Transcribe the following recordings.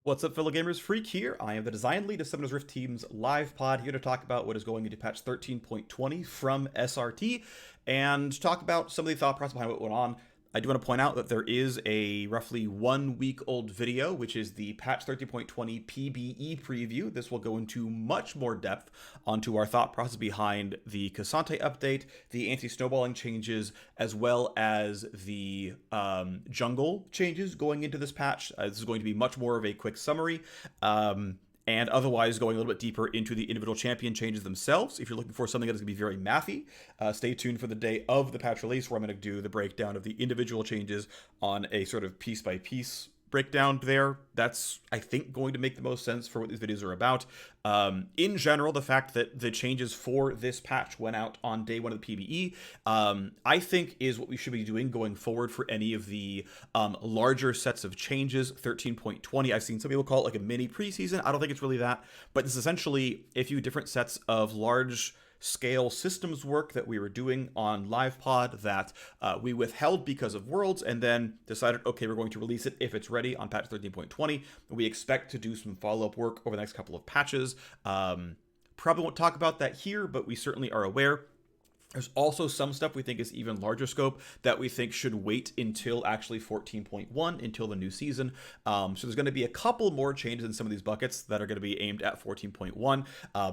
What's up, fellow gamers? Phreak here. I am the design lead of Summoner's Rift Team's live pod, here to talk about what is going into patch 13.20 from SRT and talk about some of the thought process behind what went on. I do want to point out that there is a roughly 1 week old video, which is the patch 13.20 PBE preview. This will go into much more depth onto our thought process behind the Cassante update, the anti-snowballing changes, as well as the jungle changes going into this patch. This is going to be much more of a quick summary. And otherwise going a little bit deeper into the individual champion changes themselves. If you're looking for something that is going to be very mathy, stay tuned for the day of the patch release, where I'm going to do the breakdown of the individual changes on a sort of piece-by-piece breakdown there. That's, I think, going to make the most sense for what these videos are about. In general, the fact that the changes for this patch went out on day one of the PBE, I think is what we should be doing going forward for any of the larger sets of changes. 13.20, I've seen some people call it like a mini preseason. I don't think it's really that, but it's essentially a few different sets of large scale systems work that we were doing on LivePod that we withheld because of Worlds, and then decided, okay, we're going to release it if it's ready on patch 13.20. We expect to do some follow-up work over the next couple of patches. Probably won't talk about that here, but we certainly are aware. There's also some stuff we think is even larger scope that we think should wait until actually 14.1, until the new season. So there's going to be a couple more changes in some of these buckets that are going to be aimed at 14.1,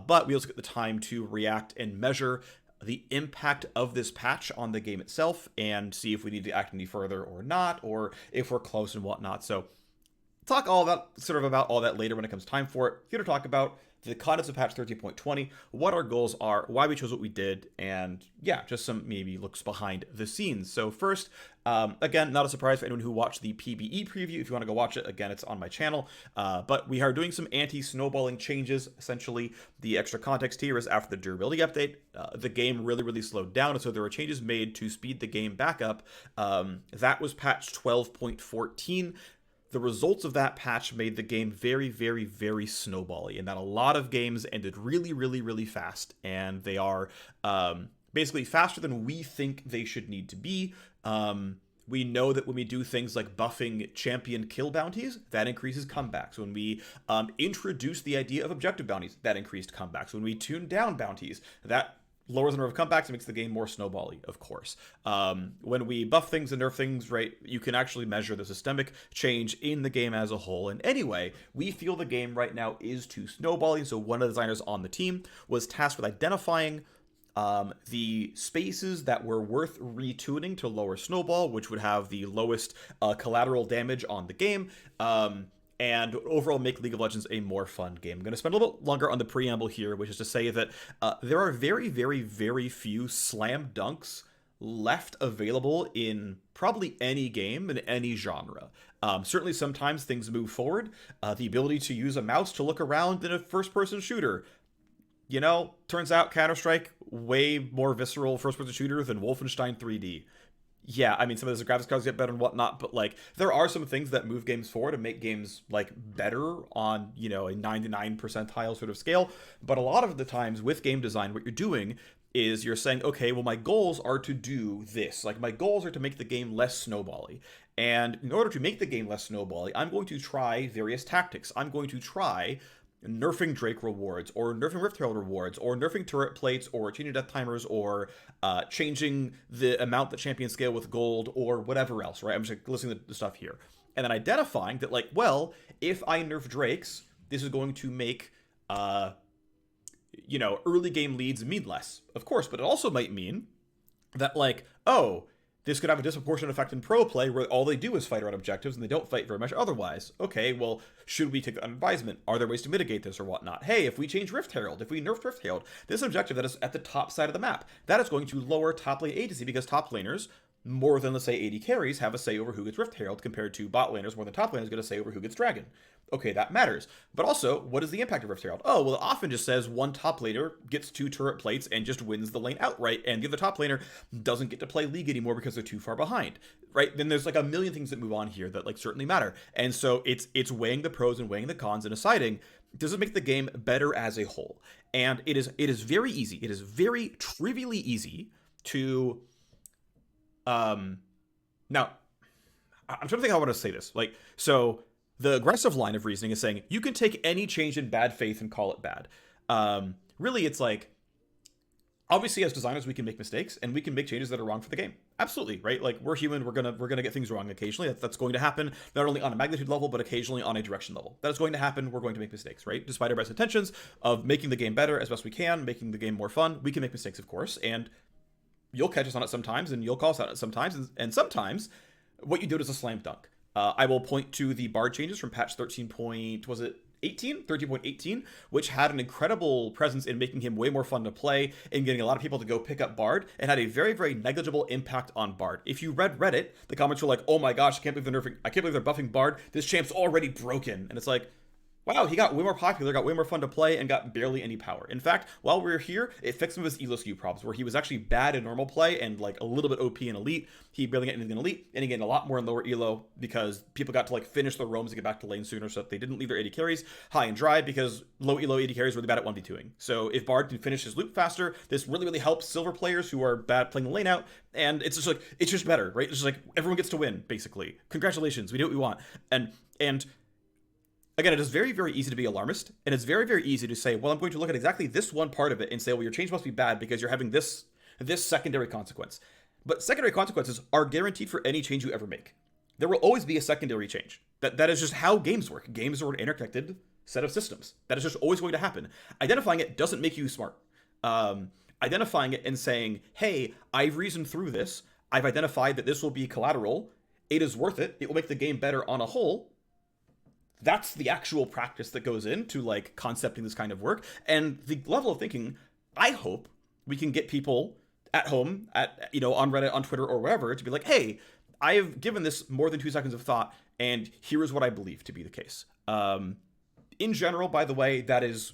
but we also get the time to react and measure the impact of this patch on the game itself and see if we need to act any further or not, or if we're close and whatnot. So talk all that sort of about all that later when it comes time for it. Here to talk about the contents of patch 13.20, what our goals are, why we chose what we did, and yeah, just some maybe looks behind the scenes. So first, again, not a surprise for anyone who watched the PBE preview. If you want to go watch it, again, it's on my channel. But we are doing some anti-snowballing changes. Essentially, the extra context here is after the durability update, the game really slowed down, and so there were changes made to speed the game back up. That was patch 12.14. The results of that patch made the game very snowbally, and that a lot of games ended really fast, and they are basically faster than we think they should need to be. We know that when we do things like buffing champion kill bounties, that increases comebacks. When we introduce the idea of objective bounties, that increased comebacks. When we tune down bounties, that lowers the number of comebacks and makes the game more snowbally, of course. When we buff things and nerf things, right, you can actually measure the systemic change in the game as a whole. And anyway, we feel the game right now is too snowbally, so one of the designers on the team was tasked with identifying the spaces that were worth retuning to lower snowball, which would have the lowest collateral damage on the game, and overall make League of Legends a more fun game. I'm going to spend a little bit longer on the preamble here, which is to say that there are very few slam dunks left available in probably any game in any genre. Certainly sometimes things move forward. The ability to use a mouse to look around in a first-person shooter, you know, turns out Counter-Strike, way more visceral first-person shooter than Wolfenstein 3D. Yeah, I mean, some of those graphics cards get better and whatnot, but, like, there are some things that move games forward and make games, like, better on, you know, a 99 percentile sort of scale. But a lot of the times with game design, what you're doing is you're saying, okay, well, my goals are to do this. Like, my goals are to make the game less snowbally. And in order to make the game less snowbally, I'm going to try various tactics. I'm going to try nerfing Drake rewards, or nerfing Rift Herald rewards, or nerfing turret plates, or changing death timers, or changing the amount that champions scale with gold, or whatever else, right? I'm just listing the stuff here. And then identifying that, like, well, if I nerf Drakes, this is going to make, you know, early game leads mean less, of course, but it also might mean that, like, oh, this could have a disproportionate effect in pro play where all they do is fight around objectives and they don't fight very much otherwise. Okay, well, should we take that advisement? Are there ways to mitigate this or whatnot? Hey, if we change Rift Herald, if we nerf Rift Herald, this objective that is at the top side of the map, that is going to lower top lane agency because top laners, more than, let's say, 80 carries, have a say over who gets Rift Herald compared to bot laners, more than top laners get a say over who gets Dragon. Okay, that matters. But also, what is the impact of Rift Herald? Oh, well, it often just says one top laner gets 2 turret plates and just wins the lane outright, and the other top laner doesn't get to play League anymore because they're too far behind, right? Then there's like a million things that move on here that like certainly matter. And so it's weighing the pros and weighing the cons and deciding, does it make the game better as a whole? And it is very easy. It is very trivially easy to now, I'm trying to think how I want to say this. Like, so The aggressive line of reasoning is saying you can take any change in bad faith and call it bad. Really, it's like, obviously as designers we can make mistakes and we can make changes that are wrong for the game. Absolutely, right? Like, we're human, we're gonna get things wrong occasionally. That's going to happen, not only on a magnitude level but occasionally on a direction level. That is going to happen. We're going to make mistakes, right? Despite our best intentions of making the game better as best we can, making the game more fun, we can make mistakes, of course, and you'll catch us on it sometimes and you'll call us out on it sometimes, and sometimes what you do is a slam dunk. I will point to the bard changes from patch 13 point, was it 13.18, which had an incredible presence in making him way more fun to play and getting a lot of people to go pick up Bard, and had a very, very negligible impact on Bard. If you read Reddit, the comments were like, "Oh my gosh, I can't believe they're buffing Bard. This champ's already broken." And it's like, wow, he got way more popular, got way more fun to play, and got barely any power. In fact, while we were here, it fixed some of his elo skew problems, where he was actually bad in normal play and like a little bit OP in elite. He barely got anything in elite, and he gained a lot more in lower elo because people got to like finish their roams and get back to lane sooner, so that they didn't leave their AD carries high and dry, because low elo AD carries were really bad at 1v2ing. So if Bard can finish his loop faster, this really, really helps silver players who are bad playing the lane out, and it's just better, right? It's just like everyone gets to win, basically. Congratulations, we do what we want. And again, it is very, very easy to be alarmist, and it's very, very easy to say, well, I'm going to look at exactly this one part of it and say, well, your change must be bad because you're having this secondary consequence. But secondary consequences are guaranteed for any change you ever make. There will always be a secondary change. That is just how games work. Games are an interconnected set of systems. That is just always going to happen. Identifying it doesn't make you smart. Identifying it and saying, hey, I've reasoned through this. I've identified that this will be collateral. It is worth it. It will make the game better on a whole. That's the actual practice that goes into like concepting this kind of work, and the level of thinking I hope we can get people at home, at, you know, on Reddit, on Twitter, or wherever, to be like, hey, I have given this more than 2 seconds of thought, and here is what I believe to be the case. In general, by the way, that is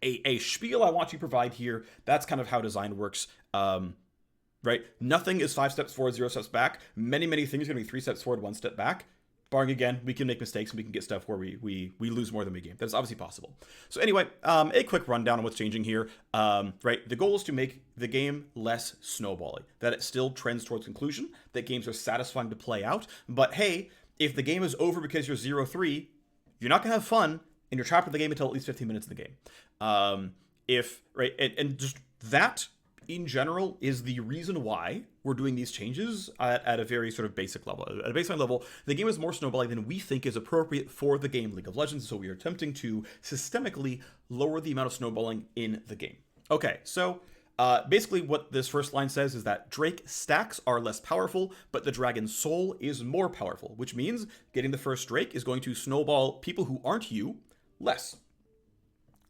a spiel I want to provide here. That's kind of how design works. Right? Nothing is 5 steps forward, 0 steps back. Many, many things are going to be 3 steps forward, 1 step back. Barring, again, we can make mistakes and we can get stuff where we lose more than we gain. That is obviously possible. So anyway, a quick rundown on what's changing here. Right, the goal is to make the game less snowbally, that it still trends towards conclusion, that games are satisfying to play out. But hey, if the game is over because you're 0-3, you're not gonna have fun, and you're trapped in the game until at least 15 minutes in the game. And just that in general is the reason why we're doing these changes at a very sort of basic level. At a baseline level, the game is more snowballing than we think is appropriate for the game League of Legends, so we are attempting to systemically lower the amount of snowballing in the game. Okay, so basically what this first line says is that Drake stacks are less powerful, but the Dragon Soul is more powerful, which means getting the first Drake is going to snowball people who aren't you less.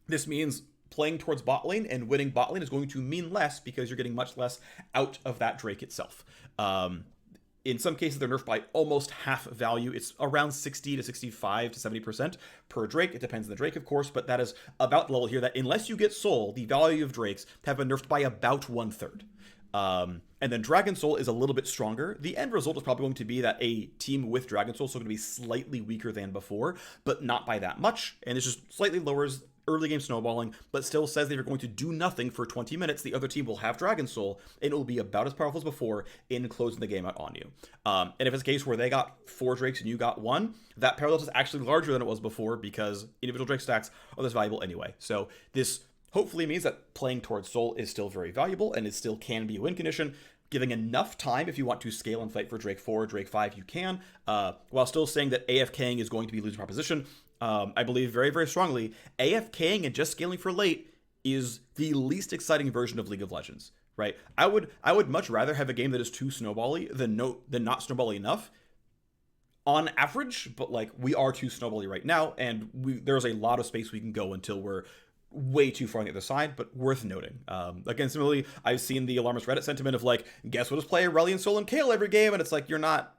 This means playing towards bot lane and winning bot lane is going to mean less because you're getting much less out of that Drake itself. In some cases, they're nerfed by almost half value. It's around 60 to 65 to 70% per Drake. It depends on the Drake, of course, but that is about the level here that unless you get Soul, the value of Drakes have been nerfed by about 1/3. And then Dragon Soul is a little bit stronger. The end result is probably going to be that a team with Dragon Soul is going to be slightly weaker than before, but not by that much. And it just slightly lowers early game snowballing, but still says that you're going to do nothing for 20 minutes. The other team will have Dragon Soul, and it will be about as powerful as before in closing the game out on you. And if it's a case where they got 4 Drakes and you got 1, that parallel is actually larger than it was before because individual Drake stacks are less valuable anyway. So this hopefully means that playing towards Soul is still very valuable, and it still can be a win condition. Giving enough time if you want to scale and fight for Drake 4, Drake 5, you can, while still saying that AFKing is going to be losing proposition. I believe very, very strongly AFKing and just scaling for late is the least exciting version of League of Legends, right? I would much rather have a game that is too snowbally than not snowbally enough on average, but like we are too snowbally right now, and there's a lot of space we can go until we're way too far on the other side, but worth noting. Again, similarly, I've seen the alarmist Reddit sentiment of like, guess we'll just play Aurelion Soul and Kale every game, and it's like you're not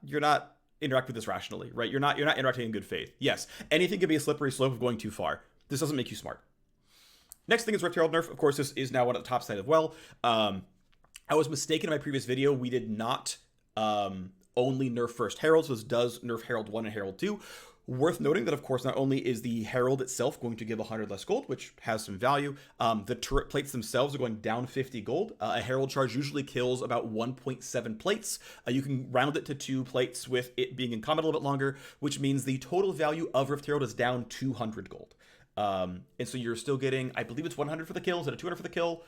interact with this rationally, right? You're not interacting in good faith. Yes, anything can be a slippery slope of going too far. This doesn't make you smart. Next thing is Rift Herald nerf. Of course, this is now on the top side as well. I was mistaken in my previous video. We did not only nerf first Herald, so this does nerf Herald 1 and Herald 2. Worth noting that, of course, not only is the Herald itself going to give 100 less gold, which has some value, the turret plates themselves are going down 50 gold. A Herald charge usually kills about 1.7 plates. You can round it to 2 plates with it being in combat a little bit longer, which means the total value of Rift Herald is down 200 gold. And so you're still getting, I believe it's 100 for the kill, instead of 200 for the kill.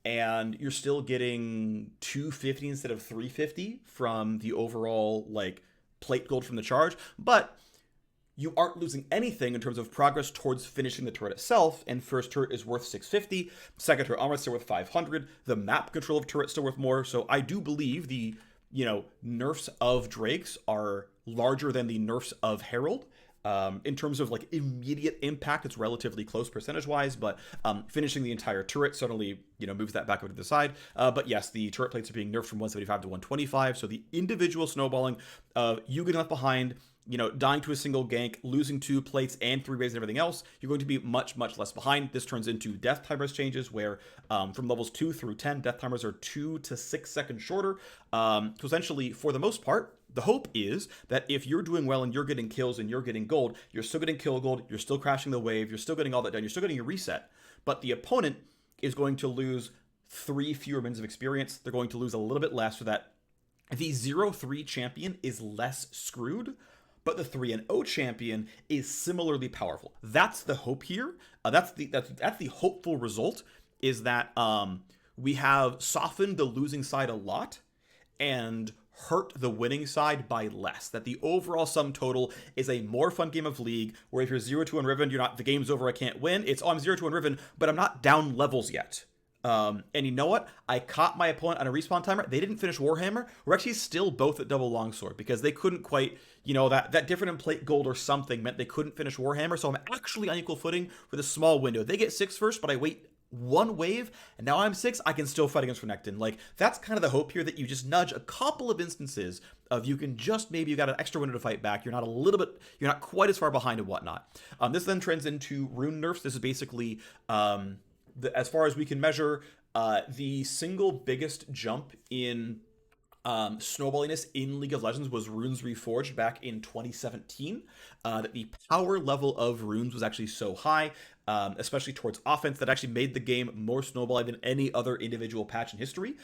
And you're still getting 250 instead of 350 from the overall, like, plate gold from the charge. But you aren't losing anything in terms of progress towards finishing the turret itself, and first turret is worth 650, second turret armor is still worth 500, the map control of turret's still worth more, so I do believe the, nerfs of Drakes are larger than the nerfs of Herald. In terms of, like, immediate impact, it's relatively close percentage-wise, but finishing the entire turret certainly, moves that back over to the side. But yes, the turret plates are being nerfed from 175 to 125, so the individual snowballing of you getting left behind, dying to a single gank, losing 2 plates and 3 waves and everything else, you're going to be much, much less behind. This turns into death timers changes, where from levels 2 through 10, death timers are 2 to 6 seconds shorter. So essentially, for the most part, the hope is that if you're doing well and you're getting kills and you're getting gold, you're still getting kill gold, you're still crashing the wave, you're still getting all that done, you're still getting your reset. But the opponent is going to lose 3 fewer minutes of experience. They're going to lose a little bit less, so that the 0-3 champion is less screwed, but the 3-0 champion is similarly powerful. That's the hope here. That's the hopeful result, is that we have softened the losing side a lot and hurt the winning side by less. That the overall sum total is a more fun game of League, where if you're 0-2 on Riven, you're not, the game's over, I can't win. It's, oh, I'm 0-2 on Riven, but I'm not down levels yet. And you know what? I caught my opponent on a respawn timer. They didn't finish Warhammer. We're actually still both at double longsword, because they couldn't quite, that different in plate gold or something meant they couldn't finish Warhammer. So I'm actually on equal footing for the small window. They get 6 first, but I wait 1 wave, and now I'm 6. I can still fight against Renekton. Like, that's kind of the hope here, that you just nudge a couple of instances of you can just, maybe you got an extra window to fight back. You're not quite as far behind and whatnot. This then trends into rune nerfs. This is basically, as far as we can measure, the single biggest jump in snowballiness in League of Legends was Runes Reforged back in 2017. That the power level of runes was actually so high, especially towards offense, that actually made the game more snowballing than any other individual patch in history.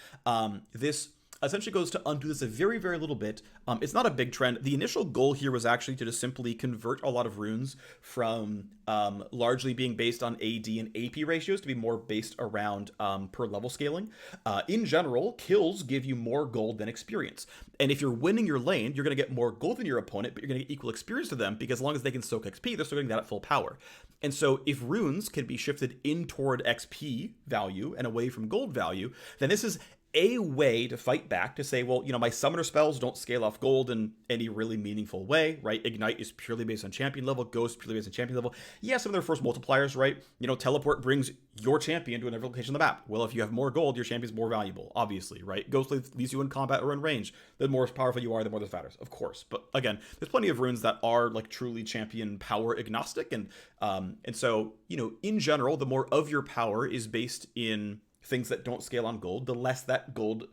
This essentially goes to undo this a very, very little bit. It's not a big trend. The initial goal here was actually to just simply convert a lot of runes from largely being based on AD and AP ratios to be more based around per level scaling. In general, kills give you more gold than experience. And if you're winning your lane, you're going to get more gold than your opponent, but you're going to get equal experience to them, because as long as they can soak XP, they're still getting that at full power. And so if runes can be shifted in toward XP value and away from gold value, then this is a way to fight back, to say, well, my summoner spells don't scale off gold in any really meaningful way, right? Ignite is purely based on champion level, Ghost purely based on champion level. Yeah, some of their first multipliers, right? Teleport brings your champion to another location on the map. Well, if you have more gold, your champion's more valuable, obviously, right? Ghostblade leaves you in combat or in range. The more powerful you are, the more this matters, of course. But again, there's plenty of runes that are, like, truly champion power agnostic, and so, in general, the more of your power is based in things that don't scale on gold, the less that gold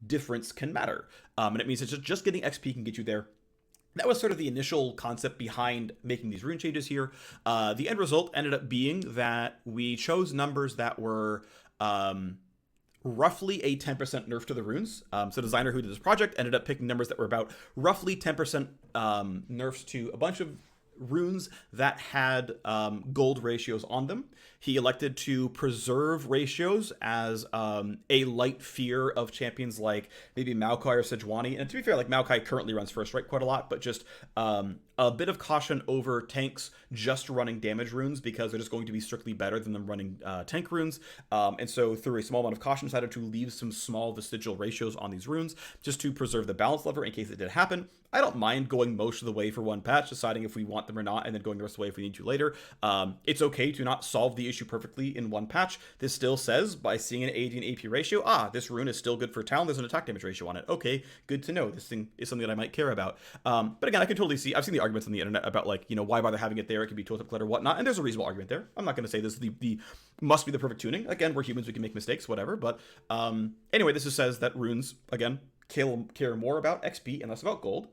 difference can matter. And it means it's just getting XP can get you there. That was sort of the initial concept behind making these rune changes here. The end result ended up being that we chose numbers that were roughly a 10% nerf to the runes. So designer who did this project ended up picking numbers that were about roughly 10% nerfs to a bunch of runes that had gold ratios on them. He elected to preserve ratios as a light fear of champions like maybe Maokai or Sejuani. And to be fair, like, Maokai currently runs first right quite a lot, but just a bit of caution over tanks just running damage runes, because they're just going to be strictly better than them running tank runes. And so through a small amount of caution, decided to leave some small vestigial ratios on these runes just to preserve the balance lever in case it did happen. I don't mind going most of the way for one patch, deciding if we want them or not, and then going the rest of the way if we need to later. It's okay to not solve the issue perfectly in one patch. This still says, by seeing an AD and AP ratio, this rune is still good for town, there's an attack damage ratio on it. Okay, good to know. This thing is something that I might care about. But again, I can totally see, I've seen the arguments on the internet about, like, why bother having it there? It could be tooltip clutter, whatnot, and there's a reasonable argument there. I'm not going to say this is the must be the perfect tuning. Again, we're humans, we can make mistakes, whatever. But anyway, this just says that runes, again, care more about XP and less about gold.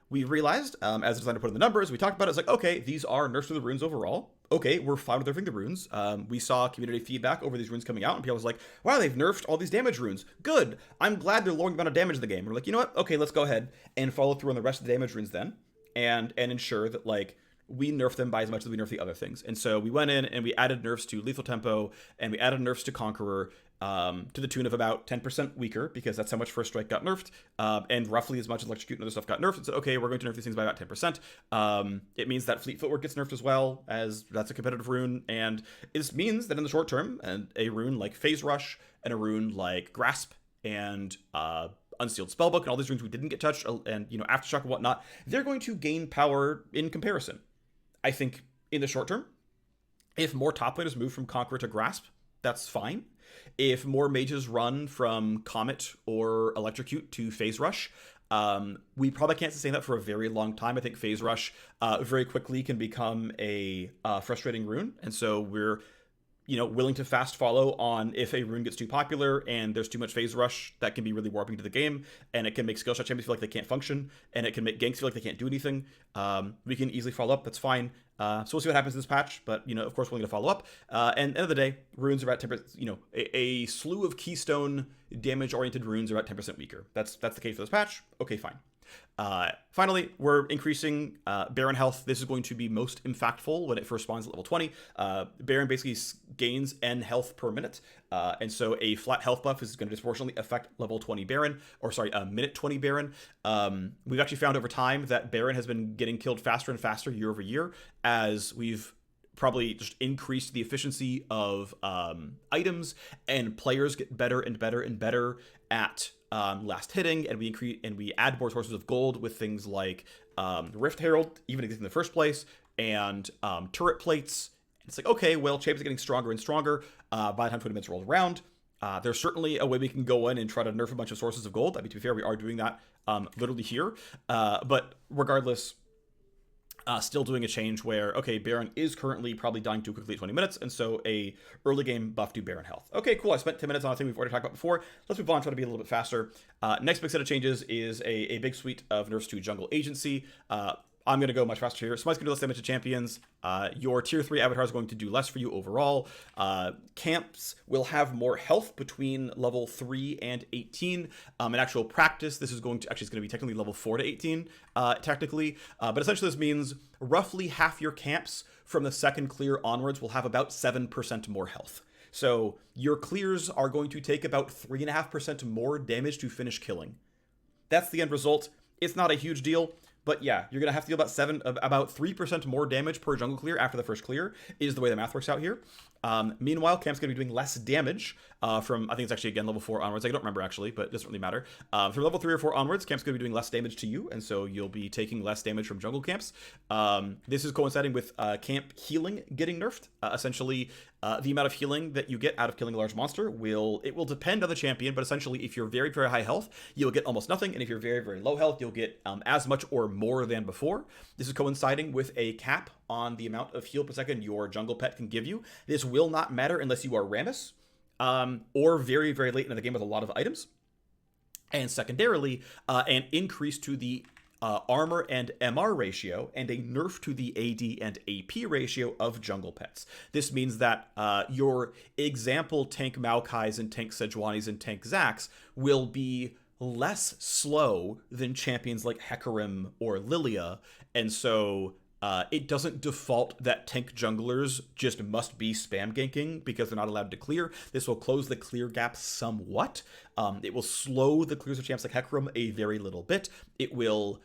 we realized, as a designer put in the numbers, we talked about it, it's like, okay, these are nerfs to the runes overall. Okay, we're fine with nerfing the runes. We saw community feedback over these runes coming out, and people was like, wow, they've nerfed all these damage runes. Good. I'm glad they're lowering the amount of damage in the game. We're like, you know what? Okay, let's go ahead and follow through on the rest of the damage runes then, and ensure that, like, we nerf them by as much as we nerf the other things. And so we went in and we added nerfs to Lethal Tempo, and we added nerfs to Conqueror, to the tune of about 10% weaker, because that's how much First Strike got nerfed, and roughly as much as Electrocute and other stuff got nerfed. And said, okay, we're going to nerf these things by about 10%. It means that Fleet Footwork gets nerfed as well, as that's a competitive rune, and it means that in the short term, and a rune like Phase Rush, and a rune like Grasp, and Unsealed Spellbook, and all these runes we didn't get touched, and, you know, Aftershock and whatnot, they're going to gain power in comparison. I think in the short term, if more top laners move from Conqueror to Grasp, that's fine. If more mages run from Comet or Electrocute to Phase Rush, we probably can't sustain that for a very long time. I think Phase Rush very quickly can become a frustrating rune, and so we're, you know, willing to fast follow on if a rune gets too popular and there's too much Phase Rush. That can be really warping to the game, and it can make skill shot champions feel like they can't function, and it can make ganks feel like they can't do anything. We can easily follow up, that's fine. So we'll see what happens in this patch, but, you know, of course, we're going to follow up. And at the end of the day, runes are about 10%, you know, a slew of keystone damage-oriented runes are about 10% weaker. That's the case for this patch. Okay, fine. Finally, we're increasing Baron health. This is going to be most impactful when it first spawns at level 20. Baron basically gains N health per minute, and so a flat health buff is going to disproportionately affect level 20 Baron, or sorry, minute 20 Baron. We've actually found over time that Baron has been getting killed faster and faster year over year, as we've probably just increased the efficiency of items, and players get better and better and better at last hitting, and we add more sources of gold with things like Rift Herald even existing in the first place, and turret plates. It's like, okay, well, Champs is getting stronger and stronger by the time 20 minutes rolls around. There's certainly a way we can go in and try to nerf a bunch of sources of gold. I mean, to be fair, we are doing that literally here, but regardless, still doing a change where, okay, Baron is currently probably dying too quickly at 20 minutes, and so a early game buff to Baron health. Okay, cool. I spent 10 minutes on a thing we've already talked about before. Let's move on, try to be a little bit faster. Next big set of changes is a big suite of nerfs to Jungle Agency. I'm going to go much faster here. Smite's going to do less damage to champions. Your tier 3 avatar is going to do less for you overall. Camps will have more health between level 3 and 18. In actual practice, this is going to, actually, it's going to be technically level 4 to 18, technically. But essentially this means roughly half your camps from the second clear onwards will have about 7% more health. So your clears are going to take about 3.5% more damage to finish killing. That's the end result. It's not a huge deal. But yeah, you're going to have to deal about 3% more damage per jungle clear after the first clear is the way the math works out here. Meanwhile, Camp's going to be doing less damage from, I think it's actually, again, level 4 onwards. I don't remember, actually, but it doesn't really matter. From level 3 or 4 onwards, Camp's going to be doing less damage to you, and so you'll be taking less damage from jungle camps. This is coinciding with camp healing getting nerfed. Essentially, the amount of healing that you get out of killing a large monster will depend on the champion, but essentially, if you're very, very high health, you'll get almost nothing, and if you're very, very low health, you'll get as much or more than before. This is coinciding with a cap on the amount of heal per second your jungle pet can give you. This will not matter unless you are Rammus, or very, very late in the game with a lot of items. And secondarily, an increase to the armor and MR ratio, and a nerf to the AD and AP ratio of jungle pets. This means that your example tank Maokais and tank Sejuanis and tank Zax will be less slow than champions like Hecarim or Lilia, and so it doesn't default that tank junglers just must be spam ganking because they're not allowed to clear. This will close the clear gap somewhat. It will slow the clears of champs like Hecarim a very little bit. It will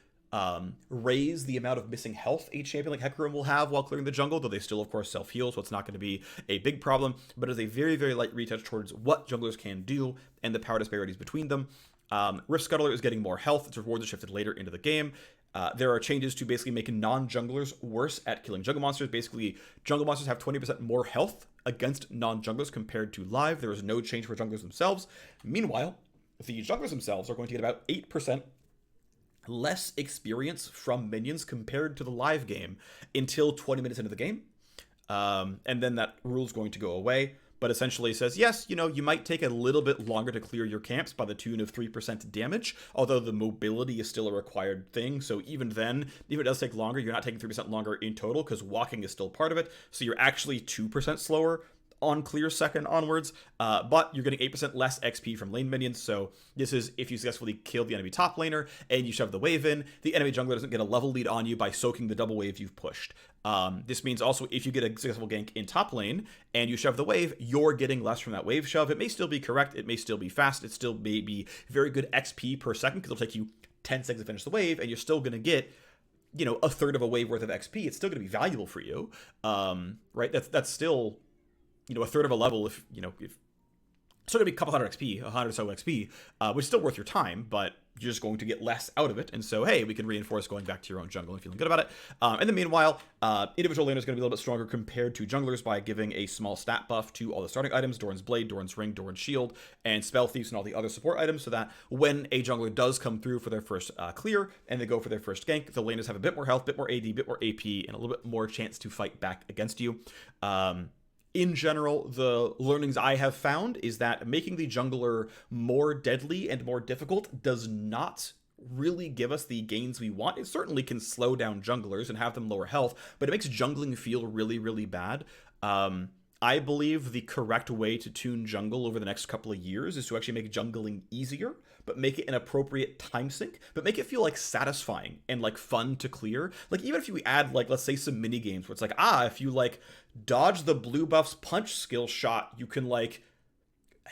raise the amount of missing health a champion like Hecarim will have while clearing the jungle, though they still, of course, self-heal, so it's not going to be a big problem, but it is a very, very light retouch towards what junglers can do and the power disparities between them. Rift Scuttler is getting more health. Its rewards are shifted later into the game. There are changes to basically make non-junglers worse at killing jungle monsters. Basically, jungle monsters have 20% more health against non-junglers compared to live. There is no change for junglers themselves. Meanwhile, the junglers themselves are going to get about 8% less experience from minions compared to the live game until 20 minutes into the game. And then that rule is going to go away. but essentially says, yes, you know, you might take a little bit longer to clear your camps by the tune of 3% damage, although the mobility is still a required thing. So even then, if it does take longer, you're not taking 3% longer in total because walking is still part of it. So you're actually 2% slower on clear second onwards, but you're getting 8% less XP from lane minions. So this is if you successfully kill the enemy top laner and you shove the wave in, the enemy jungler doesn't get a level lead on you by soaking the double wave you've pushed. This means also if you get a successful gank in top lane and you shove the wave, you're getting less from that wave shove. It may still be correct, it may still be fast, it still may be very good XP per second because it'll take you 10 seconds to finish the wave, and you're still going to get, you know, a third of a wave worth of XP. It's still going to be valuable for you, right? That's still, you know, a third of a level. If you know, if it's still gonna be a couple hundred XP, 100 or so XP, which is still worth your time, but you're just going to get less out of it. And so, hey, we can reinforce going back to your own jungle and feeling good about it. And then meanwhile, individual laners going to be a little bit stronger compared to junglers by giving a small stat buff to all the starting items: Doran's Blade, Doran's Ring, Doran's Shield, and Spell Thieves, and all the other support items, so that when a jungler does come through for their first clear and they go for their first gank, the laners have a bit more health, bit more AD, bit more AP, and a little bit more chance to fight back against you. In general, the learnings I have found is that making the jungler more deadly and more difficult does not really give us the gains we want. It certainly can slow down junglers and have them lower health, but it makes jungling feel really, really bad. I believe the correct way to tune jungle over the next couple of years is to actually make jungling easier, but make it an appropriate time sink, but make it feel like satisfying and like fun to clear. Like even if you add like, let's say some mini games where it's like, if you like dodge the blue buff's punch skill shot, you can like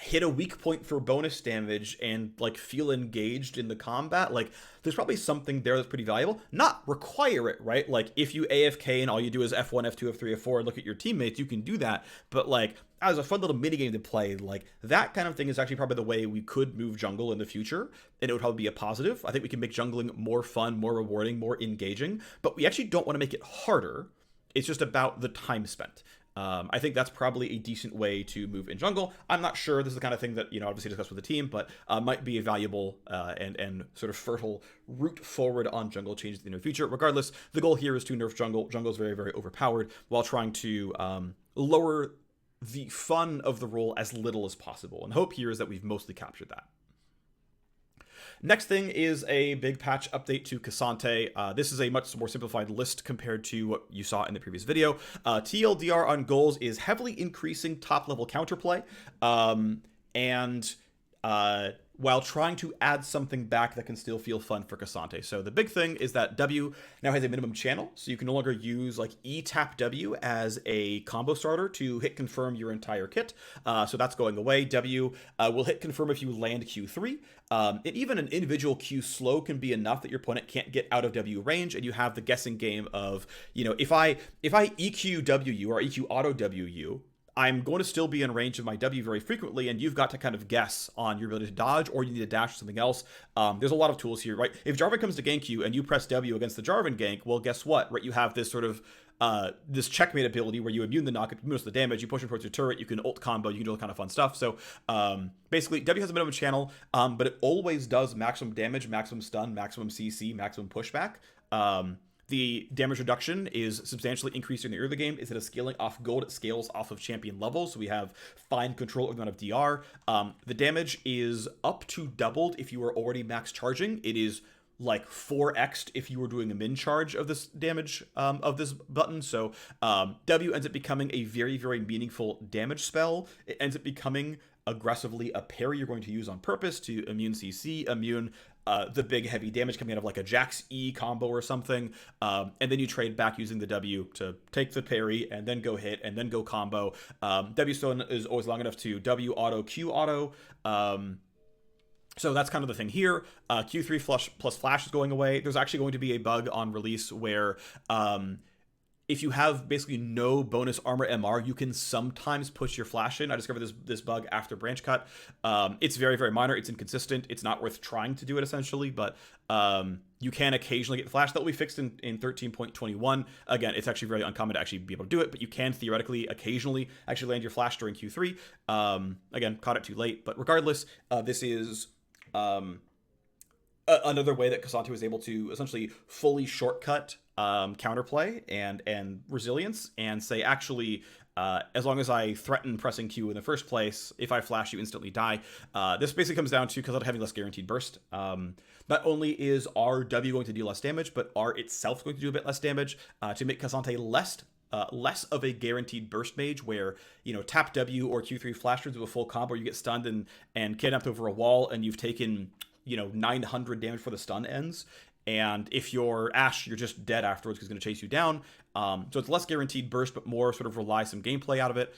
hit a weak point for bonus damage and like feel engaged in the combat. Like there's probably something there that's pretty valuable. Not require it, right? Like if you AFK and all you do is F1, F2, F3, F4 and look at your teammates, you can do that. But like as a fun little mini game to play, like that kind of thing is actually probably the way we could move jungle in the future, and it would probably be a positive. I think we can make jungling more fun, more rewarding, more engaging, but we actually don't want to make it harder. It's just about the time spent. I think that's probably a decent way to move in jungle. I'm not sure this is the kind of thing that, you know, obviously discuss with the team, but might be a valuable and sort of fertile route forward on jungle changes in the near future. Regardless, the goal here is to nerf jungle. Jungle is very, very overpowered while trying to lower the fun of the role as little as possible. And the hope here is that we've mostly captured that. Next thing is a big patch update to Cassante. This is a much more simplified list compared to what you saw in the previous video. TLDR on goals is heavily increasing top-level counterplay, and while trying to add something back that can still feel fun for Cassante. So the big thing is that W now has a minimum channel, so you can no longer use like E-tap W as a combo starter to hit confirm your entire kit. So that's going away. W will hit confirm if you land Q3. And even an individual Q slow can be enough that your opponent can't get out of W range, and you have the guessing game of, you know, if I EQ W you or EQ auto W you, I'm going to still be in range of my W very frequently, and you've got to kind of guess on your ability to dodge, or you need to dash or something else. There's a lot of tools here, right? If Jarvan comes to gank you and you press W against the Jarvan gank, well, guess what, right? You have this sort of this checkmate ability where you immune the knock, immune the damage, you push him towards your turret, you can ult combo, you can do all kind of fun stuff. So basically, W has a minimum channel, but it always does maximum damage, maximum stun, maximum CC, maximum pushback. The damage reduction is substantially increased in the early game. Instead of scaling off gold, it scales off of champion level, so we have fine control of the amount of DR. The damage is up to doubled if you are already max charging. It is like 4x'd if you were doing a min charge of this damage of this button. So W ends up becoming a very, very meaningful damage spell. It ends up becoming aggressively a parry you're going to use on purpose to immune CC, immune the big heavy damage coming out of like a Jax E combo or something, and then you trade back using the W to take the parry and then go hit and then go combo. W stone is always long enough to W auto, Q auto. So that's kind of the thing here. Q3 flush plus flash is going away. There's actually going to be a bug on release where if you have basically no bonus armor MR, you can sometimes push your flash in. I discovered this bug after branch cut. It's very, very minor. It's inconsistent. It's not worth trying to do it, essentially, but you can occasionally get the flash. That will be fixed in 13.21. Again, it's actually very uncommon to actually be able to do it, but you can theoretically occasionally actually land your flash during Q3. Again, caught it too late, but regardless, this is another way that Cassante was able to essentially fully shortcut counterplay and resilience, and say, actually, as long as I threaten pressing Q in the first place, if I flash, you instantly die. This basically comes down to Cassante having less guaranteed burst. Not only is RW going to do less damage, but R itself is going to do a bit less damage to make Cassante less of a guaranteed burst mage where, tap W or Q3 flash turns with a full combo, you get stunned and kidnapped over a wall, and you've taken, 900 damage before the stun ends. And if you're Ashe, you're just dead afterwards because it's going to chase you down. So it's less guaranteed burst, but more sort of rely some gameplay out of it.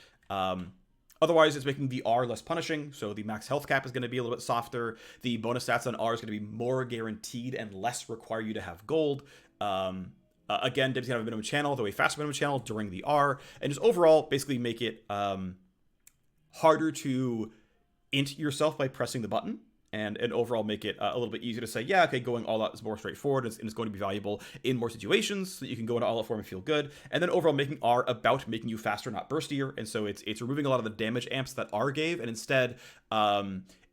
Otherwise, it's making the R less punishing, so the max health cap is going to be a little bit softer. The bonus stats on R is going to be more guaranteed and less require you to have gold. Again, Dib's going to have a minimum channel, though a faster minimum channel during the R, and just overall basically make it harder to int yourself by pressing the button. And overall make it a little bit easier to say, yeah, okay, going all out is more straightforward and it's going to be valuable in more situations so that you can go into all out form and feel good. And then overall making R about making you faster, not burstier. And so it's removing a lot of the damage amps that R gave and instead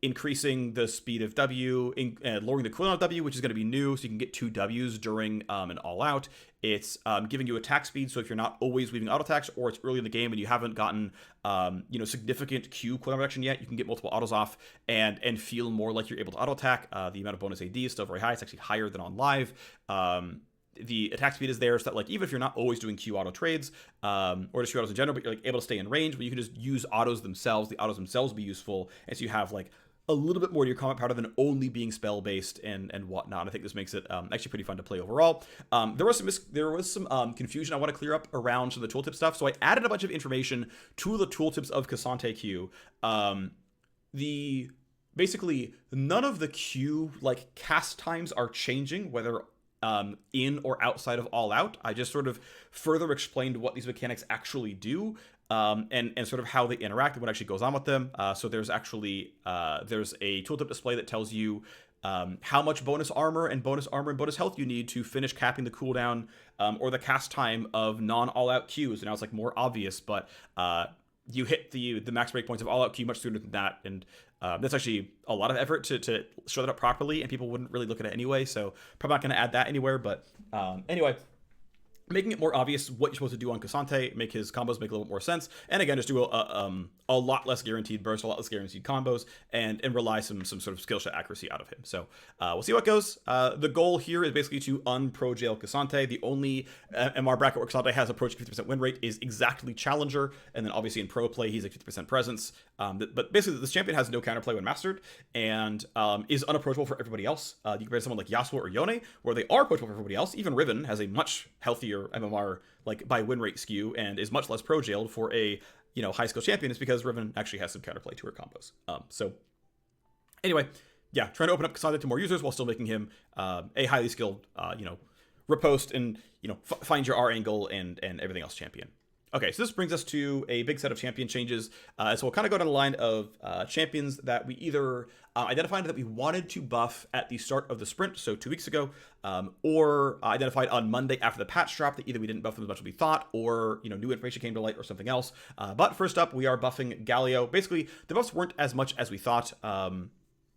increasing the speed of W, lowering the cooldown of W, which is going to be new, so you can get 2 Ws during an all-out. It's giving you attack speed, so if you're not always weaving auto attacks, or it's early in the game and you haven't gotten significant Q cooldown reduction yet, you can get multiple autos off and feel more like you're able to auto attack. The amount of bonus AD is still very high. It's actually higher than on live. The attack speed is there, so that even if you're not always doing Q auto trades or just Q autos in general, but you're able to stay in range, but you can just use autos themselves. The autos themselves be useful, and so you have a little bit more to your combat powder than only being spell based and whatnot. I think this makes it actually pretty fun to play overall. There was some confusion I want to clear up around some of the tooltip stuff, so I added a bunch of information to the tooltips of Cassante Q. Basically none of the Q cast times are changing, whether in or outside of all out. I just sort of further explained what these mechanics actually do. And sort of how they interact and what actually goes on with them. So there's actually there's a tooltip display that tells you how much bonus armor and bonus health you need to finish capping the cooldown or the cast time of non-all-out Qs. And now it's more obvious, but you hit the max breakpoints of all-out Q much sooner than that. And that's actually a lot of effort to show that up properly, and people wouldn't really look at it anyway. So probably not going to add that anywhere. But anyway, making it more obvious what you're supposed to do on Cassante, make his combos make a little bit more sense, and again, just do a lot less guaranteed burst, a lot less guaranteed combos, and rely some sort of skill shot accuracy out of him. So we'll see how it goes. The goal here is basically to unpro jail Cassante. The only MR bracket where Cassante has approached 50% win rate is exactly Challenger, and then obviously in pro play he's 50% presence. But basically this champion has no counterplay when mastered, and is unapproachable for everybody else. You compare to someone like Yasuo or Yone, where they are approachable for everybody else. Even Riven has a much healthier MMR by win rate skew and is much less pro jailed for a high skill champion. Is because Riven actually has some counterplay to her combos. So anyway, yeah, trying to open up Cassante to more users while still making him a highly skilled riposte and find your R angle and everything else champion. Okay, so this brings us to a big set of champion changes. So we'll kind of go down the line of champions that we either identified that we wanted to buff at the start of the sprint, so 2 weeks ago, or identified on Monday after the patch drop that either we didn't buff them as much as we thought, or new information came to light, or something else. But first up, we are buffing Galio. Basically, the buffs weren't as much as we thought.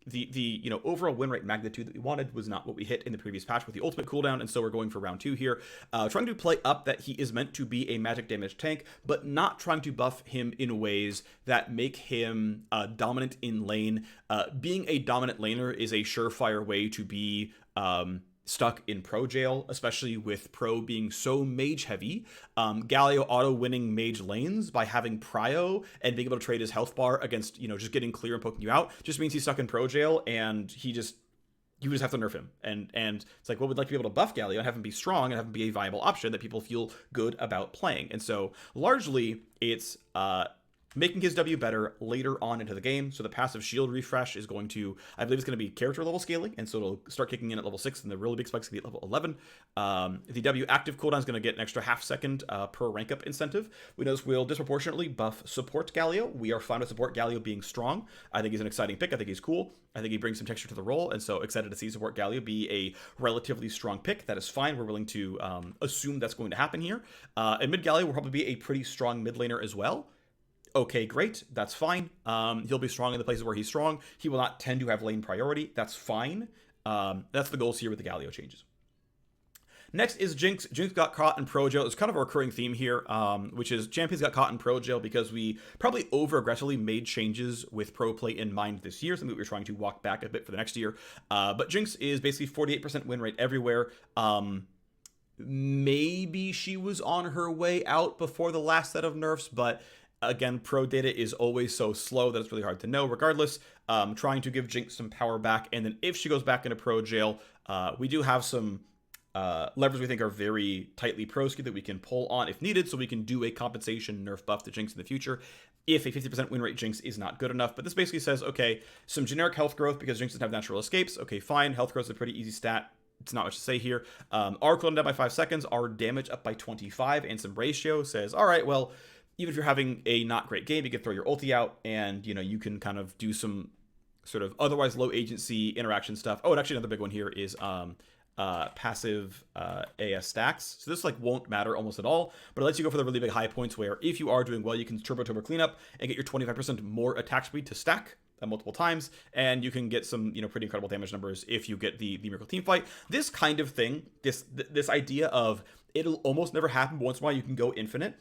The overall win rate magnitude that we wanted was not what we hit in the previous patch with the ultimate cooldown, and so we're going for round 2 here, trying to play up that he is meant to be a magic damage tank, but not trying to buff him in ways that make him dominant in lane. Being a dominant laner is a surefire way to be stuck in pro jail, especially with pro being so mage heavy. Galio auto winning mage lanes by having prio and being able to trade his health bar against just getting clear and poking you out just means he's stuck in pro jail, and you just have to nerf him. And it's well, we'd like to be able to buff Galio and have him be strong and have him be a viable option that people feel good about playing. And so largely it's making his W better later on into the game. So the passive shield refresh is going to, I believe it's going to be character level scaling, and so it'll start kicking in at level 6, and the really big spike's going to be at level 11. The W active cooldown is going to get an extra half second per rank up incentive. We notice we'll disproportionately buff support Galio. We are fine with support Galio being strong. I think he's an exciting pick. I think he's cool. I think he brings some texture to the role, and so excited to see support Galio be a relatively strong pick. That is fine. We're willing to assume that's going to happen here. And mid Galio will probably be a pretty strong mid laner as well. Okay, great. That's fine. He'll be strong in the places where he's strong. He will not tend to have lane priority. That's fine. That's the goals here with the Galio changes. Next is Jinx. Jinx got caught in Pro Jail. It's kind of a recurring theme here, which is champions got caught in Pro Jail because we probably over-aggressively made changes with Pro Play in mind this year, something that we're trying to walk back a bit for the next year. But Jinx is basically 48% win rate everywhere. Maybe she was on her way out before the last set of nerfs, but again, pro data is always so slow that it's really hard to know. Regardless, trying to give Jinx some power back, and then if she goes back into Pro Jail, we do have some levers we think are very tightly pro-skewed that we can pull on if needed, so we can do a compensation nerf buff to Jinx in the future if a 50% win rate Jinx is not good enough. But this basically says, okay, some generic health growth because Jinx doesn't have natural escapes. Okay, fine. Health growth is a pretty easy stat. It's not much to say here. R cooldown down by 5 seconds, R damage up by 25, and some ratio says, all right, well, even if you're having a not great game, you can throw your ulti out, and you can kind of do some sort of otherwise low agency interaction stuff. Oh, and actually another big one here is passive AS stacks. So this won't matter almost at all, but it lets you go for the really big high points where if you are doing well, you can turbo cleanup and get your 25% more attack speed to stack multiple times, and you can get some pretty incredible damage numbers if you get the miracle team fight. This kind of thing, this idea of it'll almost never happen, but once in a while you can go infinite,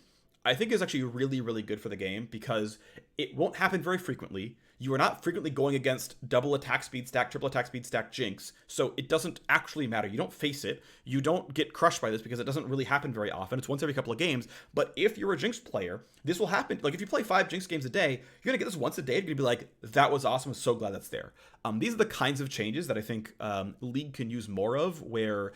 I think is actually really, really good for the game because it won't happen very frequently. You are not frequently going against double attack speed stack, triple attack speed stack Jinx, so it doesn't actually matter. You don't face it. You don't get crushed by this because it doesn't really happen very often. It's once every couple of games, but if you're a Jinx player, this will happen. Like if you play 5 Jinx games a day, you're going to get this once a day. You're going to be like, that was awesome. I'm so glad that's there. These are the kinds of changes that I think League can use more of, where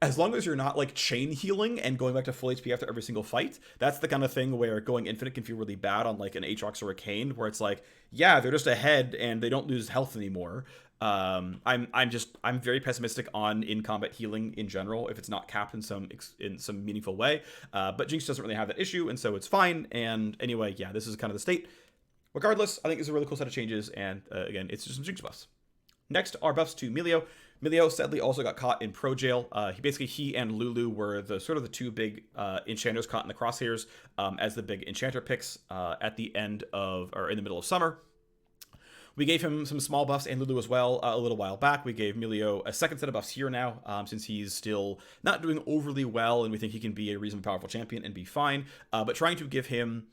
as long as you're not chain healing and going back to full HP after every single fight, that's the kind of thing where going infinite can feel really bad on an Aatrox or a Kayn, where it's yeah, they're just ahead and they don't lose health anymore. I'm very pessimistic on in combat healing in general if it's not capped in some meaningful way. But Jinx doesn't really have that issue, and so it's fine. And anyway, yeah, this is kind of the state. Regardless, I think it's a really cool set of changes, and again, it's just some Jinx buffs. Next are buffs to Emilio. Emilio sadly also got caught in Pro Jail. He and Lulu were the two big enchanters caught in the crosshairs as the big enchanter picks at the end of, or in the middle of summer. We gave him some small buffs and Lulu as well a little while back. We gave Emilio a second set of buffs here now, since he's still not doing overly well, and we think he can be a reasonably powerful champion and be fine. But trying to give him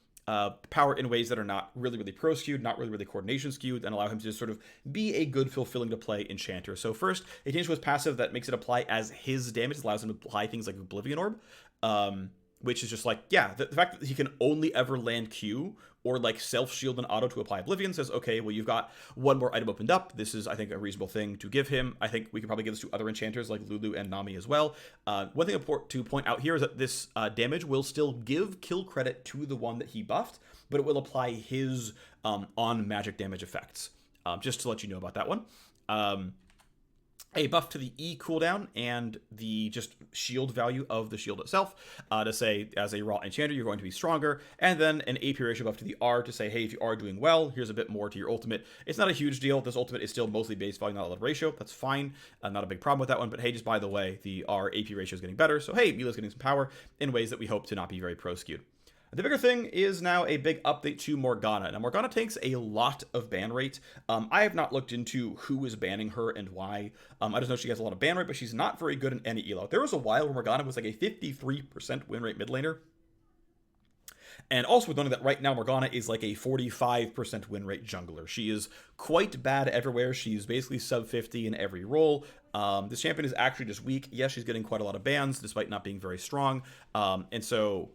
power in ways that are not really, really pro skewed, not really, really coordination skewed, and allow him to just sort of be a good fulfilling to play enchanter. So first, a change was passive that makes it apply as his damage. It allows him to apply things like Oblivion Orb, which is just the fact that he can only ever land Q or self-shield and auto to apply Oblivion says, okay, well, you've got one more item opened up. This is, I think, a reasonable thing to give him. I think we could probably give this to other enchanters like Lulu and Nami as well. One thing important to point out here is that this damage will still give kill credit to the one that he buffed, but it will apply his on magic damage effects. Just to let you know about that one. A buff to the E cooldown and the just shield value of the shield itself to say, as a raw enchanter, you're going to be stronger. And then an AP ratio buff to the R to say, hey, if you are doing well, here's a bit more to your ultimate. It's not a huge deal. This ultimate is still mostly base value, not a lot of ratio. That's fine. Not a big problem with that one. But hey, just by the way, the R AP ratio is getting better. So hey, Mila's getting some power in ways that we hope to not be very pro-skewed. The bigger thing is now a big update to Morgana. Now, Morgana takes a lot of ban rate. I have not looked into who is banning her and why. I just know she has a lot of ban rate, but she's not very good in any elo. There was a while where Morgana was a 53% win rate mid laner. And also with knowing that right now Morgana is a 45% win rate jungler. She is quite bad everywhere. She's basically sub 50 in every role. This champion is actually just weak. Yes, she's getting quite a lot of bans despite not being very strong. And so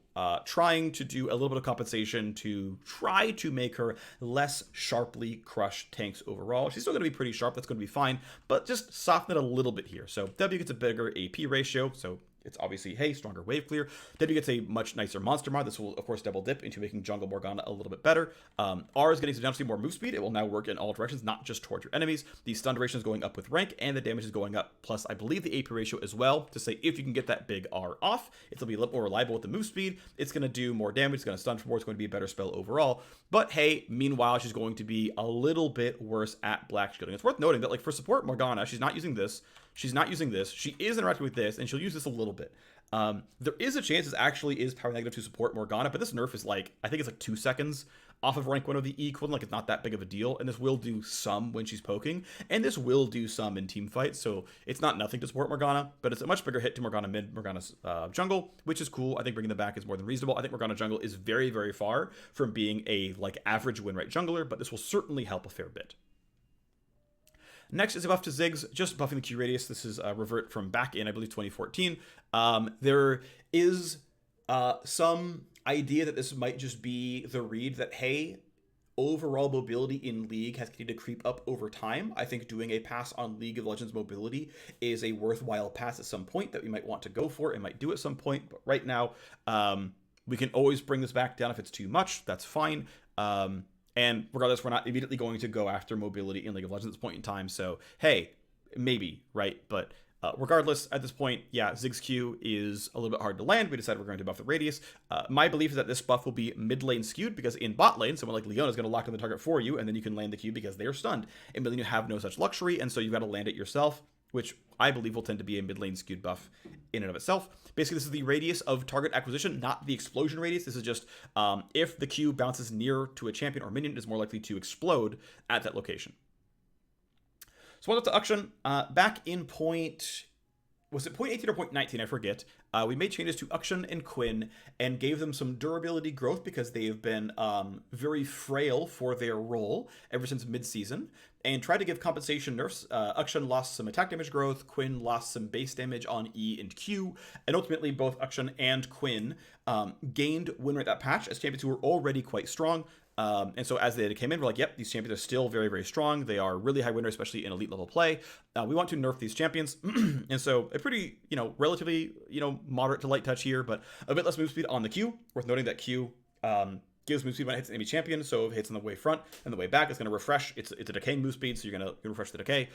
trying to do a little bit of compensation to try to make her less sharply crush tanks overall. She's still going to be pretty sharp. That's going to be fine. But just soften it a little bit here. So W gets a bigger AP ratio. So it's obviously, hey, stronger wave clear. W gets a much nicer monster mod. This will, of course, double dip into making jungle Morgana a little bit better. R is getting substantially more move speed. It will now work in all directions, not just towards your enemies. The stun duration is going up with rank, and the damage is going up. Plus, I believe the AP ratio as well, to say if you can get that big R off, it'll be a little more reliable with the move speed. It's going to do more damage. It's going to stun for more. It's going to be a better spell overall. But hey, meanwhile, she's going to be a little bit worse at black shielding. It's worth noting that, for support Morgana, she's not using this. She's not using this. She is interacting with this, and she'll use this a little bit. There is a chance this actually is power negative to support Morgana, but this nerf is I think it's 2 seconds. off of rank 1 of the E equivalent, like it's not that big of a deal, and this will do some when she's poking, and this will do some in team fights, so it's not nothing to support Morgana, but it's a much bigger hit to Morgana mid, Morgana's jungle, which is cool. I think bringing them back is more than reasonable. I think Morgana jungle is very, very far from being a like average win rate jungler, but this will certainly help a fair bit. Next is a buff to Ziggs, just buffing the Q radius. This is a revert from back in, I believe, 2014. There is some idea that this might just be the read that, hey, overall mobility in League has continued to creep up over time. I think doing a pass on League of Legends mobility is a worthwhile pass at some point that we might want to go for and might do at some point. But right now, we can always bring this back down if it's too much. That's fine. And regardless, we're not immediately going to go after mobility in League of Legends at this point in time. So, hey, maybe, right? But regardless, at this point, yeah, Ziggs Q is a little bit hard to land. We decided we're going to buff the radius. My belief is that this buff will be mid lane skewed, because in bot lane, someone like Leona is going to lock down the target for you, and then you can land the Q because they are stunned. In mid lane, you have no such luxury, and so you've got to land it yourself, which I believe will tend to be a mid lane skewed buff in and of itself. Basically, this is the radius of target acquisition, not the explosion radius. This is just if the Q bounces near to a champion or minion, it is more likely to explode at that location. So what's up to Akshan? Back in was it point 18 or point 19? I forget. We made changes to Akshan and Quinn and gave them some durability growth because they have been very frail for their role ever since mid-season, and tried to give compensation nerfs. Akshan lost some attack damage growth, Quinn lost some base damage on E and Q, and ultimately both Akshan and Quinn gained win rate that patch as champions who were already quite strong. And so as the data came in, we're like, yep, these champions are still very, very strong. They are really high win rate, especially in elite level play. We want to nerf these champions. And so a pretty, relatively, moderate to light touch here, but a bit less move speed on the Q. Worth noting that Q gives move speed when it hits an enemy champion. So if it hits on the way front and the way back, it's going to refresh. It's a decaying move speed, so you're going to refresh the decay.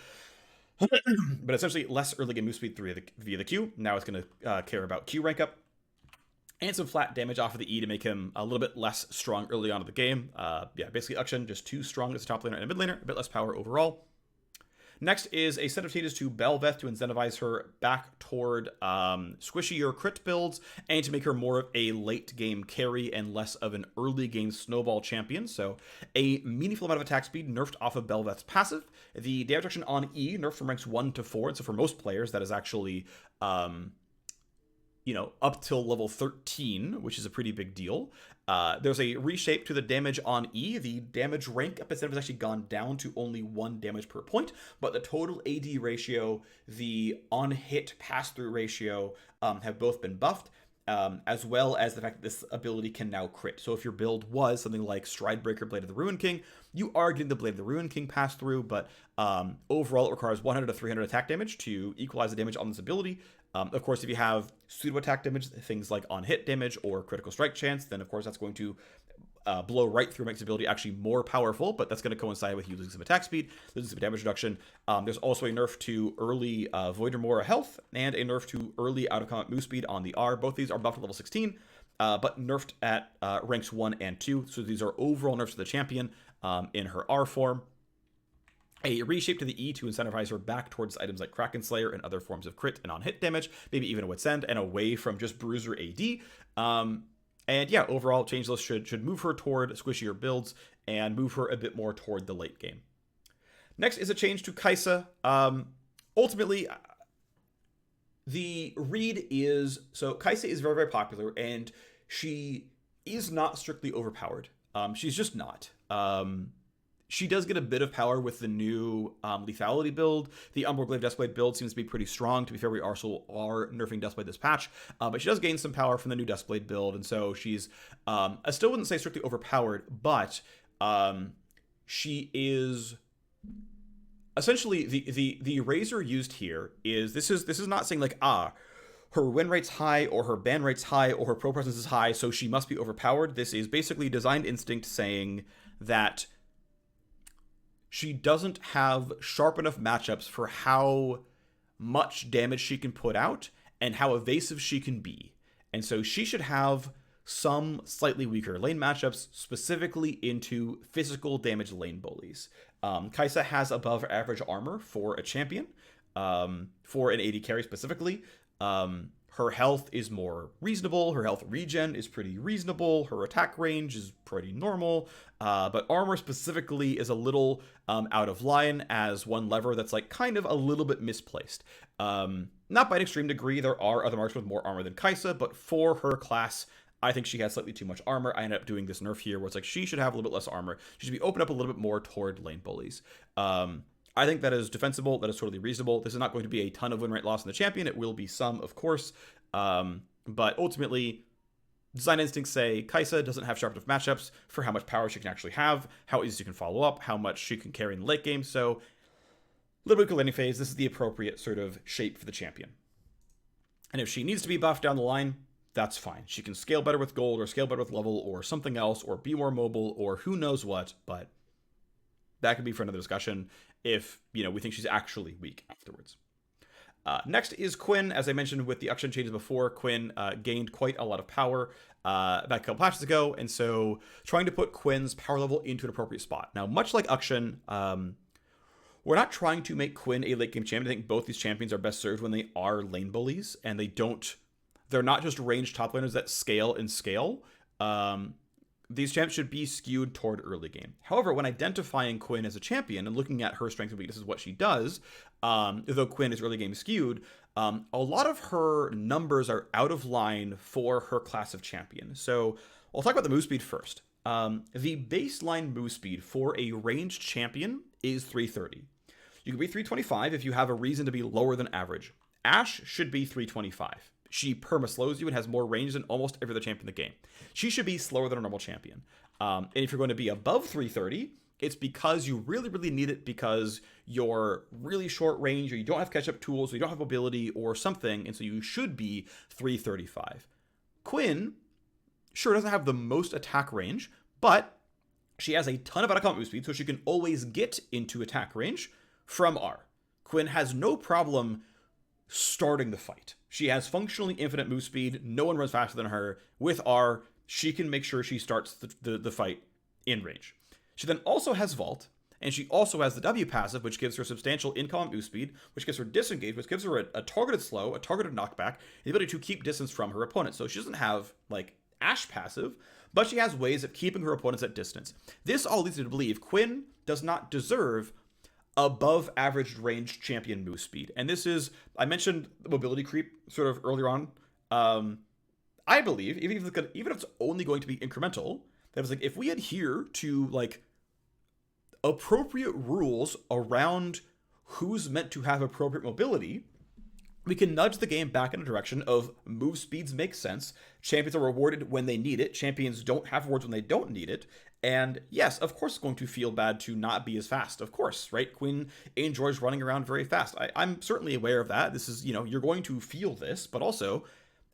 But essentially less early game move speed via the Q. Now it's going to care about Q rank up. And some flat damage off of the E to make him a little bit less strong early on in the game. Yeah, basically Akshan just too strong as a top laner and a mid laner, a bit less power overall. Next is a set of changes to Bel'Veth to incentivize her back toward squishier crit builds and to make her more of a late game carry and less of an early game snowball champion. So a meaningful amount of attack speed nerfed off of Bel'Veth's passive. The damage reduction on E nerfed from ranks 1 to 4. And so for most players, that is actually up till level 13, which is a pretty big deal. There's a reshape to the damage on E. The damage rank up instead has actually gone down to only 1 damage per point, but the total AD ratio, the on-hit pass-through ratio have both been buffed, as well as the fact that this ability can now crit. So if your build was something like Stridebreaker, Blade of the Ruin King, you are getting the Blade of the Ruin King pass-through, but overall it requires 100 to 300 attack damage to equalize the damage on this ability. Of course, if you have pseudo attack damage, things like on hit damage or critical strike chance, then of course that's going to blow right through, makes the ability actually more powerful, but that's going to coincide with you losing some attack speed, losing some damage reduction. There's also a nerf to early Void or Mora health and a nerf to early out of combat move speed on the R. Both these are buffed at level 16, but nerfed at ranks 1 and 2. So these are overall nerfs to the champion in her R form. A reshape to the E to incentivize her back towards items like Kraken Slayer and other forms of crit and on-hit damage, maybe even a Wit's End, and away from just Bruiser AD. And yeah, overall, Changeless should move her toward squishier builds and move her a bit more toward the late game. Next is a change to Kai'Sa. Ultimately, the read is... So Kai'Sa is very, very popular, and she is not strictly overpowered. She's just not. She does get a bit of power with the new lethality build. The Umbral Dustblade build seems to be pretty strong. To be fair, we also are nerfing Dustblade this patch. But she does gain some power from the new Dustblade build. And so she's, I still wouldn't say strictly overpowered, but she is... Essentially, the razor used here is, this is not saying like, her win rate's high, or her ban rate's high, or her pro presence is high, so she must be overpowered. This is basically Designed Instinct saying that she doesn't have sharp enough matchups for how much damage she can put out and how evasive she can be. And so she should have some slightly weaker lane matchups, specifically into physical damage lane bullies. Kai'Sa has above average armor for a champion, for an AD carry specifically. Her health is more reasonable. Her health regen is pretty reasonable. Her attack range is pretty normal. But armor specifically is a little out of line as one lever that's like kind of a little bit misplaced. Not by an extreme degree. There are other marks with more armor than Kai'Sa, but for her class, I think she has slightly too much armor. I ended up doing this nerf here where it's like she should have a little bit less armor. She should be opened up a little bit more toward lane bullies. I think that is defensible. That is totally reasonable. This is not going to be a ton of win rate loss in the champion. It will be some, of course. But ultimately, design instincts say Kai'Sa doesn't have sharp enough matchups for how much power she can actually have, how easy she can follow up, how much she can carry in the late game. So, a little bit of laning phase. This is the appropriate sort of shape for the champion. And if she needs to be buffed down the line, that's fine. She can scale better with gold or scale better with level or something else or be more mobile or who knows what, but that could be for another discussion if, you know, we think she's actually weak afterwards. Next is Quinn. As I mentioned with the Action Changes before, Quinn gained quite a lot of power back a couple patches ago, and so trying to put Quinn's power level into an appropriate spot. Now, much like Action, we're not trying to make Quinn a late game champion. I think both these champions are best served when they are lane bullies, and they're not just ranged top laners that scale and scale. These champs should be skewed toward early game. However, when identifying Quinn as a champion and looking at her strengths and weaknesses, what she does, though Quinn is early game skewed, a lot of her numbers are out of line for her class of champion. So I'll talk about the move speed first. The baseline move speed for a ranged champion is 330. You can be 325 if you have a reason to be lower than average. Ashe should be 325. She perma-slows you and has more range than almost every other champion in the game. She should be slower than a normal champion. And if you're going to be above 330, it's because you really, really need it because you're really short range or you don't have catch-up tools or you don't have mobility or something, and so you should be 335. Quinn sure doesn't have the most attack range, but she has a ton of out-of-combat move speed, so she can always get into attack range from R. Quinn has no problem starting the fight. She has functionally infinite move speed. No one runs faster than her. With R, she can make sure she starts the fight in range. She then also has Vault, and she also has the W passive, which gives her substantial in-combat move speed, which gives her disengage, which gives her a targeted slow, a targeted knockback, the ability to keep distance from her opponent. So she doesn't have, like, Ashe passive, but she has ways of keeping her opponents at distance. This all leads me to believe Quinn does not deserve above average ranged champion move speed. And this is, I mentioned the mobility creep sort of earlier on. I believe, even if it's only going to be incremental, that was like, if we adhere to like appropriate rules around who's meant to have appropriate mobility, we can nudge the game back in a direction of move speeds make sense. Champions are rewarded when they need it. Champions don't have rewards when they don't need it. And yes, of course, it's going to feel bad to not be as fast. Of course, right? Quinn enjoys running around very fast. I'm certainly aware of that. This is, you're going to feel this, but also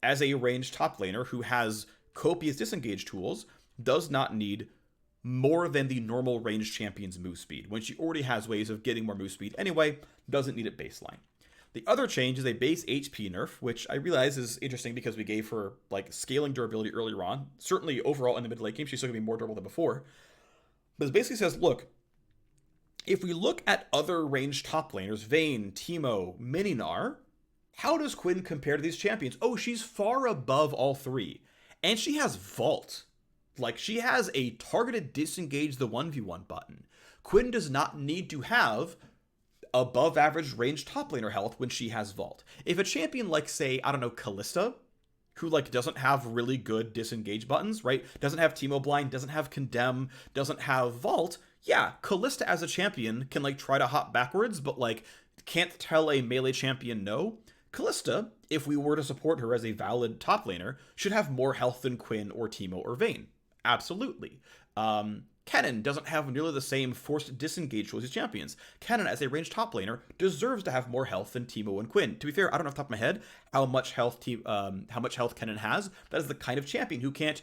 as a ranged top laner who has copious disengage tools, does not need more than the normal ranged champion's move speed. When she already has ways of getting more move speed anyway, doesn't need it baseline. The other change is a base HP nerf, which I realize is interesting because we gave her like scaling durability earlier on. Certainly overall in the mid late game, she's still going to be more durable than before. But it basically says, look, if we look at other ranged top laners, Vayne, Teemo, Mininar, how does Quinn compare to these champions? Oh, she's far above all three. And she has Vault. Like, she has a targeted disengage the 1v1 button. Quinn does not need to have above average range top laner health when she has Vault. If a champion like, say, I don't know, Kalista, who like doesn't have really good disengage buttons, right? Doesn't have Teemo Blind, doesn't have Condemn, doesn't have Vault. Yeah, Kalista as a champion can like try to hop backwards, but like can't tell a melee champion no. Kalista, if we were to support her as a valid top laner, should have more health than Quinn or Teemo or Vayne. Absolutely. Kennen doesn't have nearly the same forced disengage tools as champions. Kennen, as a ranged top laner, deserves to have more health than Teemo and Quinn. To be fair, I don't know off the top of my head how much health Kennen has. That is the kind of champion who can't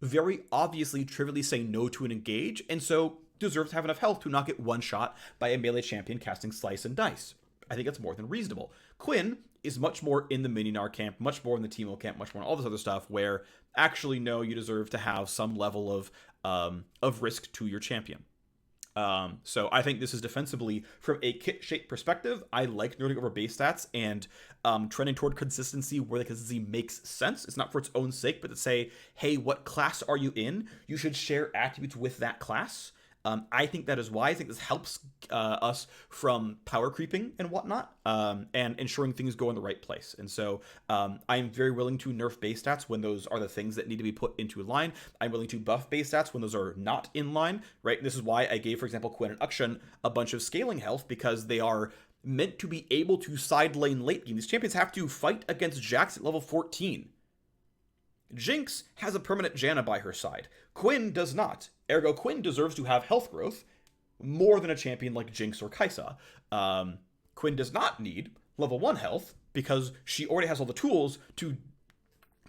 very obviously trivially say no to an engage, and so deserves to have enough health to not get one shot by a melee champion casting Slice and Dice. I think that's more than reasonable. Quinn is much more in the Mininar camp, much more in the Teemo camp, much more in all this other stuff, where actually, no, you deserve to have some level of risk to your champion. So I think this is defensively, from a kit shape perspective, I like nerding over base stats and trending toward consistency where the consistency makes sense. It's not for its own sake, but to say, hey, what class are you in? You should share attributes with that class. I think that is why. I think this helps us from power creeping and whatnot, and ensuring things go in the right place. And so I'm very willing to nerf base stats when those are the things that need to be put into line. I'm willing to buff base stats when those are not in line, right? This is why I gave, for example, Quinn and Akshan a bunch of scaling health, because they are meant to be able to side lane late game. These champions have to fight against Jax at level 14. Jinx has a permanent Janna by her side. Quinn does not. Ergo, Quinn deserves to have health growth more than a champion like Jinx or Kai'Sa. Quinn does not need level 1 health because she already has all the tools to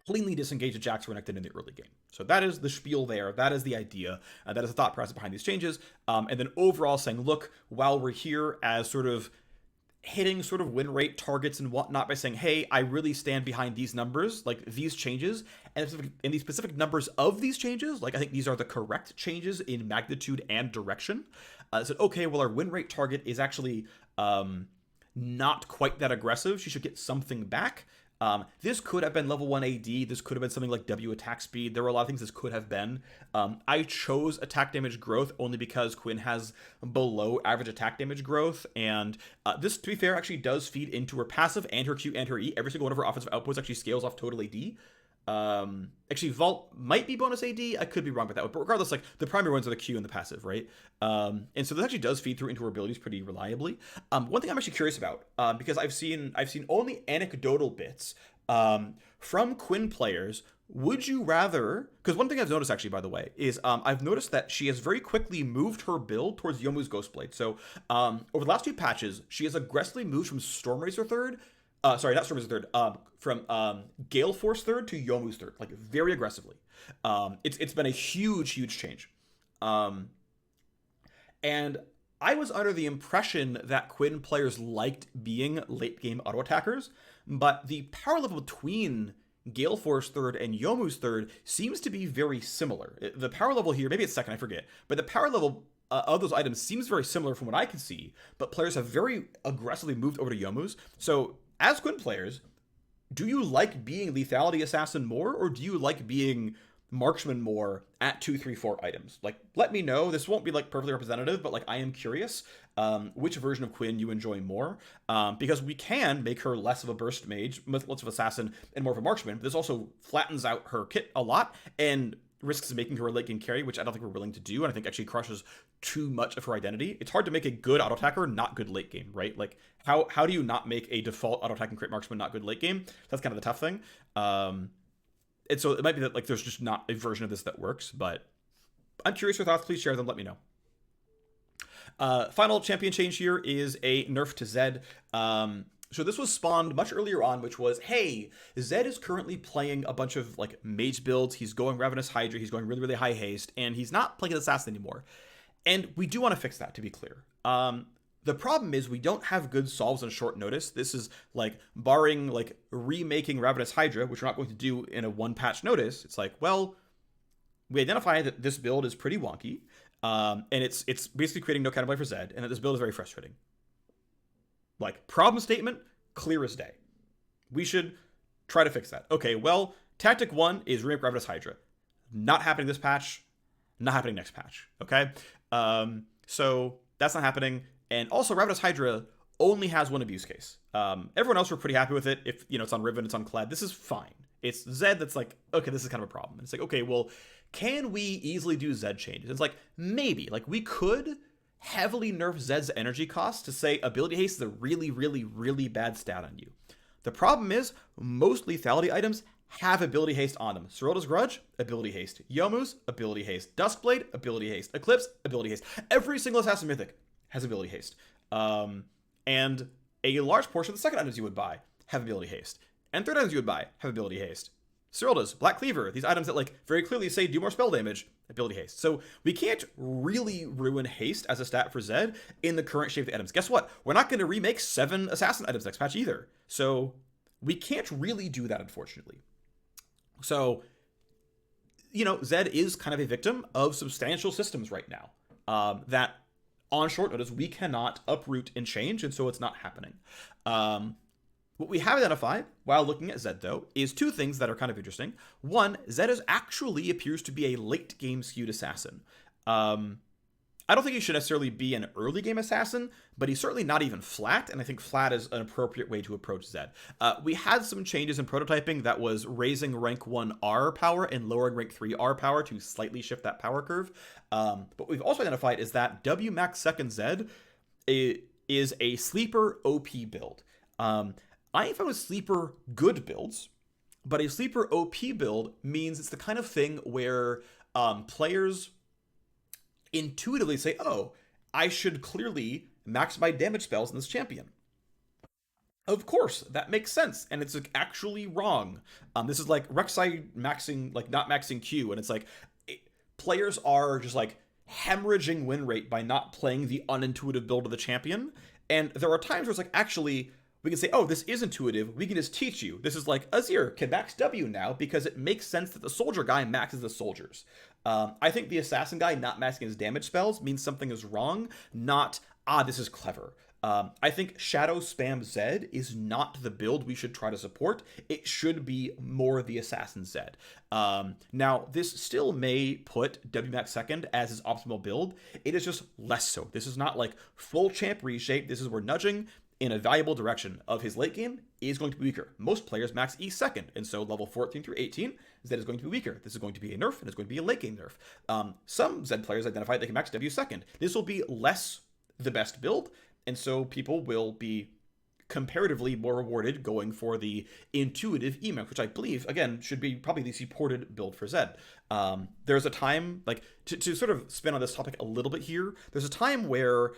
cleanly disengage a Jax Renekton in the early game. So that is the spiel there. That is the idea. That is the thought process behind these changes. And then overall saying, look, while we're here as sort of hitting sort of win rate targets and whatnot by saying, hey, I really stand behind these numbers, like these changes, and in these specific numbers of these changes, like I think these are the correct changes in magnitude and direction. Said, okay, well, our win rate target is actually not quite that aggressive. She should get something back. This could have been level 1 AD. This could have been something like W attack speed. There were a lot of things this could have been. I chose attack damage growth only because Quinn has below average attack damage growth. And this, to be fair, actually does feed into her passive and her Q and her E. Every single one of her offensive outputs actually scales off total AD. Actually, Vault might be bonus AD. I could be wrong with that, but regardless, like the primary ones are the Q and the passive, right? And so this actually does feed through into her abilities pretty reliably. One thing I'm actually curious about, because I've seen only anecdotal bits from Quinn players. Would you rather? Because one thing I've noticed, actually, by the way, is I've noticed that she has very quickly moved her build towards Youmuu's Ghostblade. So over the last 2 patches, she has aggressively moved from Stormrazor third. Sorry, not Stormrazor third. From Gale Force third to Youmuu's third, like very aggressively. It's been a huge change. And I was under the impression that Quinn players liked being late game auto attackers, but the power level between Gale Force third and Youmuu's third seems to be very similar. The power level here, maybe it's second, I forget, but the power level of those items seems very similar from what I can see, but players have very aggressively moved over to Youmuu's. So as Quinn players, do you like being Lethality Assassin more, or do you like being Marksman more at 2, 3, 4 items? Like, let me know. This won't be like perfectly representative, but like I am curious which version of Quinn you enjoy more, because we can make her less of a burst mage, less of assassin, and more of a marksman. But this also flattens out her kit a lot and risks making her a late game carry, which I don't think we're willing to do, and I think actually crushes too much of her identity. It's hard to make a good auto attacker not good late game, right? Like how do you not make a default auto attacking crit marksman not good late game? That's kind of the tough thing. And so it might be that like there's just not a version of this that works, but I'm curious your thoughts. Please share them. Let me know. Final champion change here is a nerf to Zed. So this was spawned much earlier on, which was, hey, Zed is currently playing a bunch of like mage builds. He's going Ravenous Hydra. He's going really high haste, and he's not playing an assassin anymore. And we do want to fix that, to be clear. The problem is we don't have good solves on short notice. This is like barring like remaking Ravenous Hydra, which we're not going to do in a 1 patch notice. It's like, well, we identify that this build is pretty wonky, and it's basically creating no counterplay for Zed, and that this build is very frustrating. Like, problem statement, clear as day. We should try to fix that. Okay, well, tactic 1 is remake Ravenous Hydra. Not happening this patch, not happening next patch, okay? So that's not happening. And also, Ravenous Hydra only has 1 abuse case. Everyone else, we're pretty happy with it. If, you know, it's on Riven, it's on Kled, this is fine. It's Zed that's like, okay, this is kind of a problem. And it's like, okay, well, can we easily do Zed changes? It's like, maybe. Like, we could heavily nerf Zed's energy cost to say ability haste is a really bad stat on you. The problem is, most lethality items have ability haste on them. Serylda's Grudge, ability haste. Youmuu's, ability haste. Dustblade, ability haste. Eclipse, ability haste. Every single assassin mythic has ability haste. And a large portion of the second items you would buy have ability haste. And third items you would buy have ability haste. Serylda's, Black Cleaver, these items that like very clearly say do more spell damage, ability haste. So we can't really ruin haste as a stat for Zed in the current shape of the items. Guess what? We're not going to remake 7 assassin items next patch either. So we can't really do that, unfortunately. So, you know, Zed is kind of a victim of substantial systems right now that on short notice, we cannot uproot and change, and so it's not happening. What we have identified while looking at Zed, though, is two things that are kind of interesting. One, Zed actually appears to be a late game skewed assassin. I don't think he should necessarily be an early game assassin, but he's certainly not even flat, and I think flat is an appropriate way to approach Zed. We had some changes in prototyping that was raising rank 1 R power and lowering rank 3 R power to slightly shift that power curve. But we've also identified is that W max second Zed is a sleeper OP build. I ain't found with sleeper good builds, but a sleeper OP build means it's the kind of thing where players intuitively say, oh, I should clearly max my damage spells in this champion. Of course, that makes sense, and it's like actually wrong. This is like Rek'Sai maxing, like not maxing Q, and it's like players are just like hemorrhaging win rate by not playing the unintuitive build of the champion. And there are times where it's like, actually, we can say, oh, this is intuitive. We can just teach you. This is like Azir can max W now because it makes sense that the soldier guy maxes the soldiers. I think the assassin guy not maxing his damage spells means something is wrong, not, this is clever. I think Shadow Spam Zed is not the build we should try to support. It should be more the Assassin Zed. Now, this still may put WMAX second as his optimal build. It is just less so. This is not like full champ reshape. This is we're nudging in a valuable direction of his late game is going to be weaker. Most players max E second, and so level 14 through 18, Zed is going to be weaker. This is going to be a nerf, and it's going to be a late game nerf. Some Zed players identify they can max W second. This will be less the best build, and so people will be comparatively more rewarded going for the intuitive EMAX, which I believe, again, should be probably the supported build for Zed. There's a time, like, to sort of spin on this topic a little bit here, there's a time where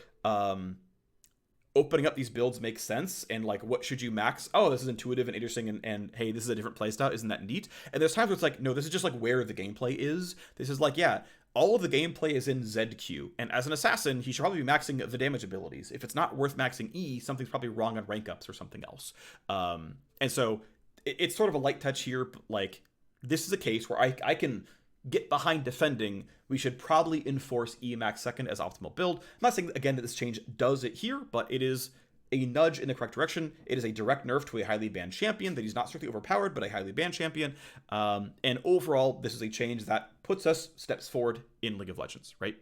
opening up these builds makes sense, and like, what should you max? Oh, this is intuitive and interesting, and hey, this is a different playstyle, isn't that neat? And there's times where it's like, no, this is just like where the gameplay is. This is like, yeah, all of the gameplay is in ZQ, and as an assassin, he should probably be maxing the damage abilities. If it's not worth maxing E, something's probably wrong on rank ups or something else. And so it's sort of a light touch here, but like, this is a case where I can get behind defending. We should probably enforce E max second as optimal build. I'm not saying, again, that this change does it here, but it is a nudge in the correct direction. It is a direct nerf to a highly banned champion that he's not strictly overpowered, but a highly banned champion. And overall, this is a change that puts us steps forward in League of Legends, right?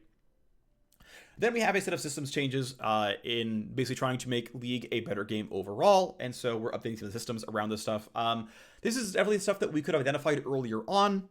Then we have a set of systems changes in basically trying to make League a better game overall, and so we're updating the systems around this stuff. This is definitely stuff that we could have identified earlier on.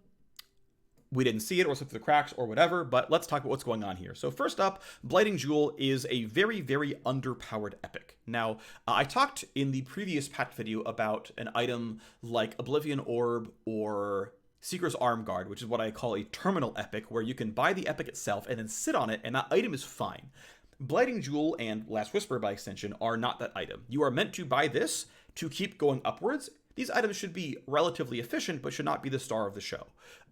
We didn't see it or slipped through the cracks or whatever, but let's talk about what's going on here. So first up, Blighting Jewel is a very, very underpowered epic. Now, I talked in the previous patch video about an item like Oblivion Orb or Seeker's Arm Guard, which is what I call a terminal epic, where you can buy the epic itself and then sit on it, and that item is fine. Blighting Jewel and Last Whisper, by extension, are not that item. You are meant to buy this to keep going upwards. These items should be relatively efficient, but should not be the star of the show.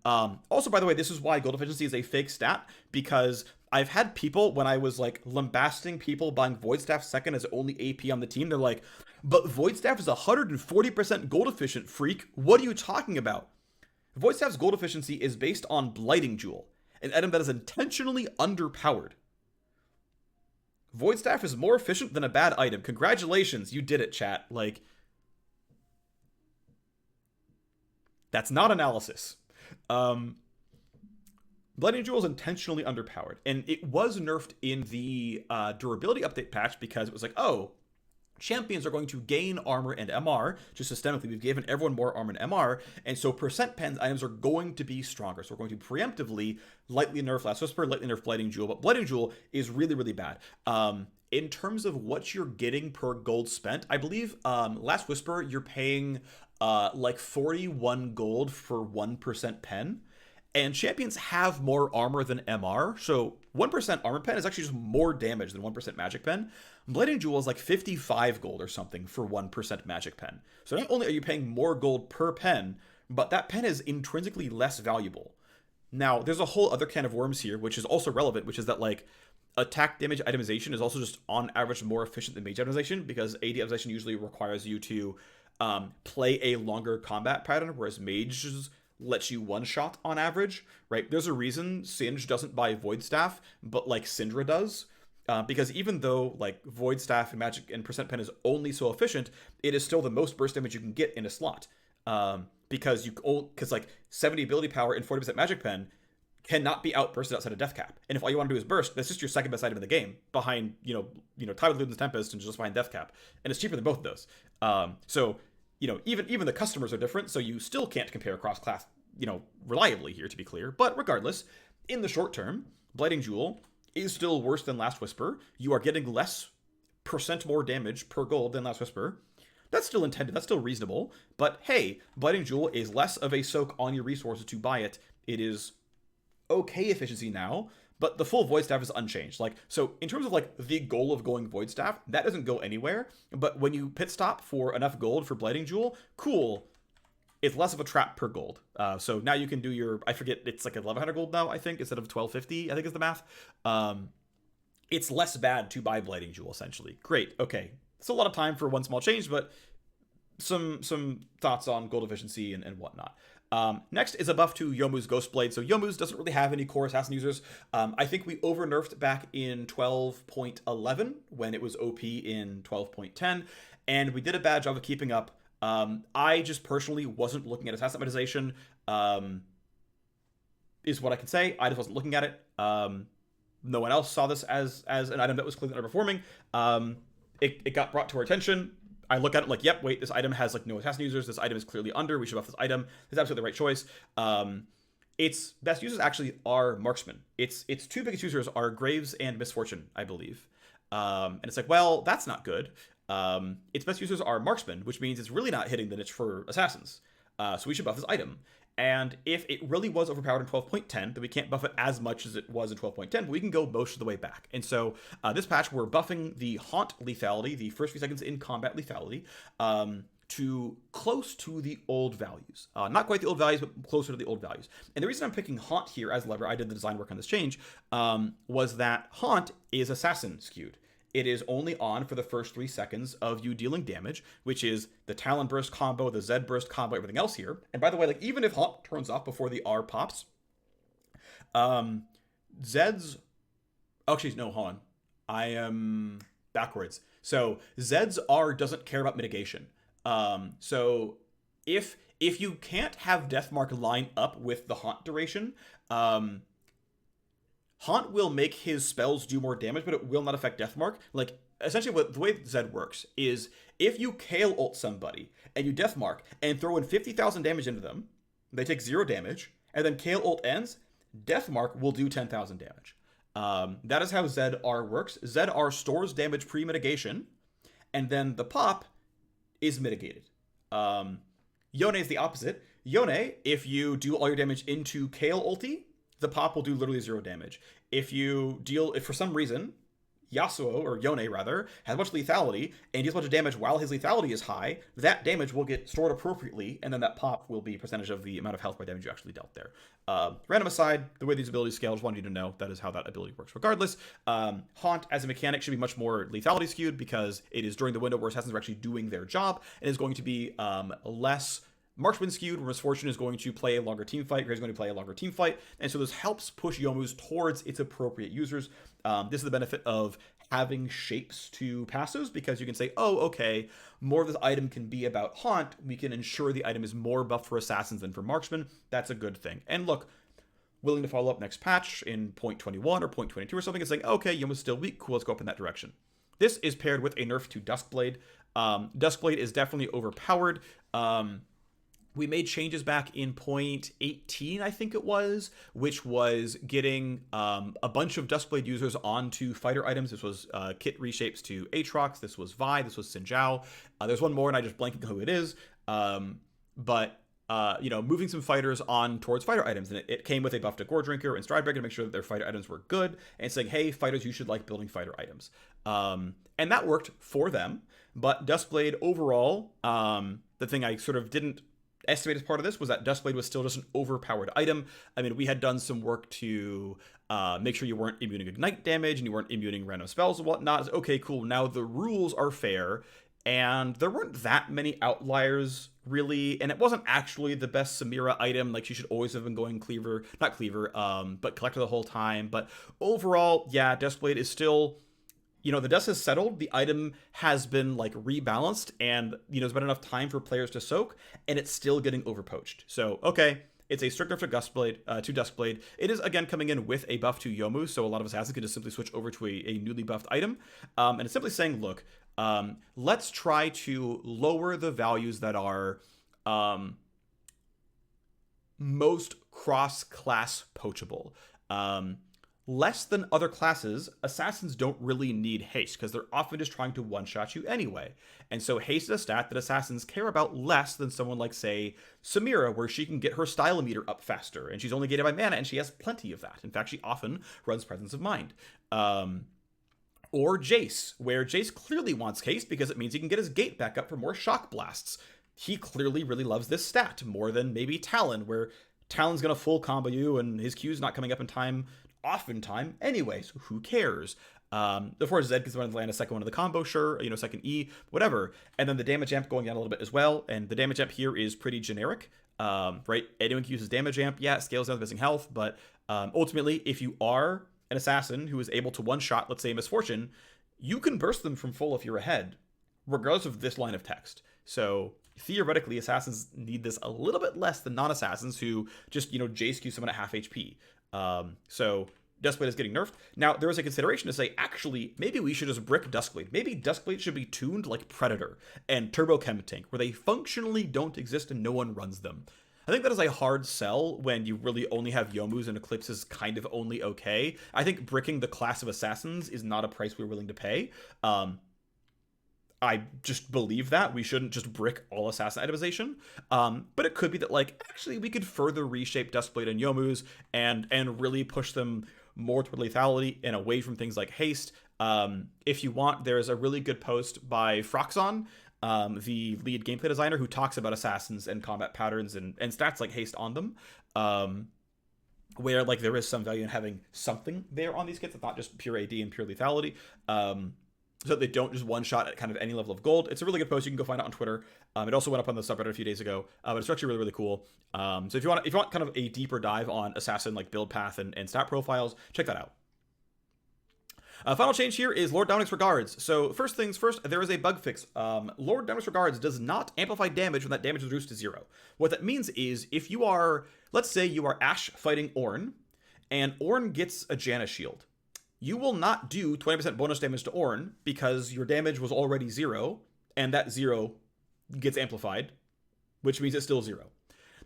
Also, by the way, this is why gold efficiency is a fake stat, because I've had people, when I was like lambasting people buying Void Staff second as only AP on the team, they're like, but Void Staff is 140% gold efficient, Phreak. What are you talking about? Void Staff's gold efficiency is based on Blighting Jewel, an item that is intentionally underpowered. Void Staff is more efficient than a bad item. Congratulations, you did it, chat. Like, that's not analysis. Blighting Jewel is intentionally underpowered, and it was nerfed in the durability update patch because it was like, oh, champions are going to gain armor and MR. Just systemically, we've given everyone more armor and MR, and so percent pens items are going to be stronger. So we're going to preemptively lightly nerf Last Whisper, lightly nerf Blighting Jewel, but Blighting Jewel is really, really bad. In terms of what you're getting per gold spent, I believe Last Whisper, you're paying like 41 gold for 1% pen, and champions have more armor than MR, so 1% armor pen is actually just more damage than 1% magic pen. Blighting Jewel is like 55 gold or something for 1% magic pen. So not only are you paying more gold per pen, but that pen is intrinsically less valuable. Now, there's a whole other can of worms here, which is also relevant, which is that like attack damage itemization is also just on average more efficient than mage itemization, because AD itemization usually requires you to play a longer combat pattern, whereas mages lets you one shot on average, right? There's a reason Singe doesn't buy Void Staff, but like Syndra does. Because even though like Void Staff and Magic and Percent Pen is only so efficient, it is still the most burst damage you can get in a slot. Because like 70 ability power and 40% Magic Pen cannot be outbursted outside of Death Cap. And if all you want to do is burst, that's just your second best item in the game, behind Tide with Luden's Tempest and just behind Death Cap, and it's cheaper than both of those. So even the customers are different, so you still can't compare cross class reliably here, to be clear. But regardless, in the short term, Blighting Jewel is still worse than Last Whisper. You are getting less percent more damage per gold than Last Whisper. That's still intended, that's still reasonable, but hey, Blighting Jewel is less of a soak on your resources to buy it. It is okay efficiency now, but the full Void Staff is unchanged. Like, so in terms of like the goal of going Void Staff, that doesn't go anywhere, but when you pit stop for enough gold for Blighting Jewel, cool, it's less of a trap per gold. So now you can do your, I forget, it's like 1100 gold now, I think, instead of 1250, I think is the math. It's less bad to buy Blighting Jewel, essentially. Great, okay. It's a lot of time for one small change, but some thoughts on gold efficiency and whatnot. Next is a buff to Youmuu's Ghostblade. So Youmuu's doesn't really have any core assassin users. I think we over-nerfed back in 12.11 when it was OP in 12.10, and we did a bad job of keeping up. I just personally wasn't looking at assassin optimization, is what I can say. I just wasn't looking at it. No one else saw this as an item that was clearly underperforming. It got brought to our attention. I look at it like, yep, wait, this item has like no assassin users. This item is clearly under. We should buff this item. It's absolutely the right choice. Its best users actually are marksmen. Its two biggest users are Graves and Misfortune, I believe. And it's like, well, that's not good. Its best users are marksmen, which means it's really not hitting the niche for assassins. So we should buff this item. And if it really was overpowered in 12.10, then we can't buff it as much as it was in 12.10, but we can go most of the way back. And so this patch, we're buffing the Haunt lethality, the first few seconds in combat lethality, to close to the old values. Not quite the old values, but closer to the old values. And the reason I'm picking Haunt here as a lever, I did the design work on this change, was that Haunt is assassin skewed. It is only on for the first 3 seconds of you dealing damage, which is the Talon Burst combo, the Zed Burst combo, everything else here. And by the way, like even if Haunt turns off before the R pops, Zed's... Oh, actually, no, hold on. I am backwards. So Zed's R doesn't care about mitigation. So if you can't have Deathmark line up with the Haunt duration, Haunt will make his spells do more damage, but it will not affect Deathmark. Like, essentially the way Zed works is if you Kale ult somebody and you Deathmark and throw in 50,000 damage into them, they take 0 damage, and then Kale ult ends, Deathmark will do 10,000 damage. That is how Zed R works. Zed R stores damage pre-mitigation, and then the pop is mitigated. Yone is the opposite. Yone, if you do all your damage into Kale ulti, the pop will do literally 0 damage. If for some reason, Yasuo, or Yone rather, has much lethality, and deals much damage while his lethality is high, that damage will get stored appropriately, and then that pop will be a percentage of the amount of health by damage you actually dealt there. Random aside, the way these abilities scale, I just wanted you to know that is how that ability works. Regardless, Haunt as a mechanic should be much more lethality skewed, because it is during the window where assassins are actually doing their job, and is going to be less Marksman skewed, where Misfortune is going to play a longer team fight, Graves is going to play a longer team fight, and so this helps push Youmuu's towards its appropriate users. This is the benefit of having shapes to passives, because you can say, oh, okay, more of this item can be about Haunt. We can ensure the item is more buffed for Assassins than for Marksman. That's a good thing. And look, willing to follow up next patch in 0.21 or 0.22 or something, and saying, okay, Youmuu's still weak, cool, let's go up in that direction. This is paired with a nerf to Dustblade. Dustblade is definitely overpowered. We made changes back in 0.18, I think it was, which was getting a bunch of Dustblade users onto fighter items. This was kit reshapes to Aatrox, this was Vi, this was Sinjao. There's one more, and I just blanked who it is. Moving some fighters on towards fighter items. And it came with a buff to Gore Drinker and Stridebreaker to make sure that their fighter items were good, and saying, hey, fighters, you should like building fighter items. And that worked for them. But Dustblade overall, the thing I sort of didn't estimate as part of this was that Dustblade was still just an overpowered item. I mean, we had done some work to make sure you weren't immuning ignite damage and you weren't immuning random spells and whatnot. Okay, cool. Now the rules are fair, and there weren't that many outliers really, and it wasn't actually the best Samira item. Like, she should always have been going but Collector the whole time. But overall, yeah, Dustblade is still the dust has settled, the item has been like rebalanced, and there's been enough time for players to soak, and it's still getting overpoached. So okay, it's a strict nerf to Dustblade. It is again coming in with a buff to Yomu, so a lot of assassins can just simply switch over to a newly buffed item, and it's simply saying, look, let's try to lower the values that are most cross-class poachable. Less than other classes, assassins don't really need haste because they're often just trying to one-shot you anyway. And so haste is a stat that assassins care about less than someone like, say, Samira, where she can get her style meter up faster, and she's only gated by mana, and she has plenty of that. In fact, she often runs Presence of Mind. Or Jace, where Jace clearly wants haste because it means he can get his gate back up for more shock blasts. He clearly really loves this stat more than maybe Talon, where Talon's gonna full combo you and his Q's not coming up in time, anyway, so who cares? Of course, Zed gets one to land a second one of the combo, sure, second E, whatever. And then the damage amp going down a little bit as well, and the damage amp here is pretty generic, right? Anyone can use his damage amp, yeah, it scales down with missing health, but ultimately, if you are an assassin who is able to one-shot, let's say, Misfortune, you can burst them from full if you're ahead, regardless of this line of text. So theoretically, assassins need this a little bit less than non-assassins who just, J-skew someone at half HP. So Dustblade is getting nerfed. Now, there was a consideration to say, actually, maybe we should just brick Dustblade. Maybe Dustblade should be tuned like Predator and Turbo Chem Tank, where they functionally don't exist and no one runs them. I think that is a hard sell when you really only have Yomus and Eclipse is kind of only okay. I think bricking the class of assassins is not a price we're willing to pay. I just believe that we shouldn't just brick all assassin itemization, but it could be that actually we could further reshape Dustblade and Yomus and really push them more toward lethality and away from things like haste. If you want, there's a really good post by Froxon, the lead gameplay designer, who talks about assassins and combat patterns and stats like haste on them, where there is some value in having something there on these kits. It's not just pure AD and pure lethality. So they don't just one-shot at kind of any level of gold. It's a really good post. You can go find it on Twitter. It also went up on the subreddit a few days ago, but it's actually really, really cool. So if you want kind of a deeper dive on assassin build path and stat profiles, check that out. Final change here is Lord Dominic's Regards. So first things first, there is a bug fix. Lord Dominic's Regards does not amplify damage when that damage is reduced to 0. What that means is if you are, let's say you are Ashe fighting Ornn, and Ornn gets a Janna shield, you will not do 20% bonus damage to Ornn because your damage was already 0, and that 0 gets amplified, which means it's still 0.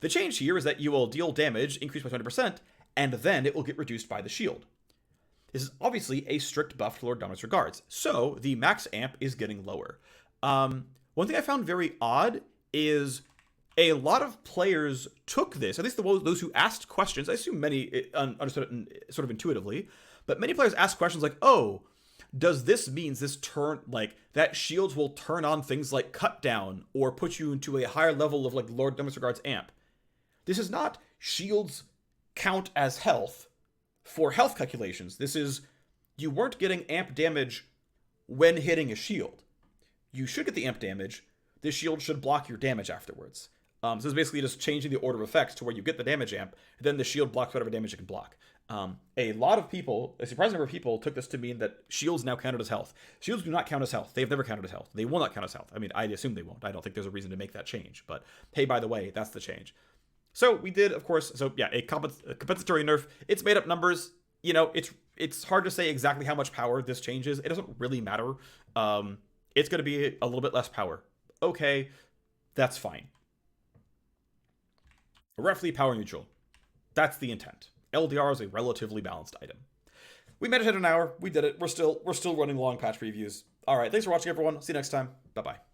The change here is that you will deal damage increased by 20%, and then it will get reduced by the shield. This is obviously a strict buff to Lord Dominic's Regards, so the max amp is getting lower. One thing I found very odd is a lot of players took this, at least those who asked questions. I assume many understood it sort of intuitively, but many players asked questions like, oh, does this mean that shields will turn on things like Cut Down or put you into a higher level of Lord Dominic's Regards amp? This is not shields count as health for health calculations. This is, you weren't getting amp damage when hitting a shield. You should get the amp damage. This shield should block your damage afterwards. So it's basically just changing the order of effects to where you get the damage amp, then the shield blocks whatever damage it can block. A lot of people, a surprising number of people, took this to mean that shields now counted as health. Shields do not count as health. They've never counted as health. They will not count as health. I mean, I assume they won't. I don't think there's a reason to make that change. But hey, by the way, that's the change. So we did, of course, a compensatory nerf. It's made up numbers. It's hard to say exactly how much power this changes. It doesn't really matter. It's going to be a little bit less power. Okay, that's fine. Roughly power neutral. That's the intent. LDR is a relatively balanced item. We managed to hit an hour. We did it. We're still running long patch previews. All right, thanks for watching, everyone. See you next time. Bye-bye.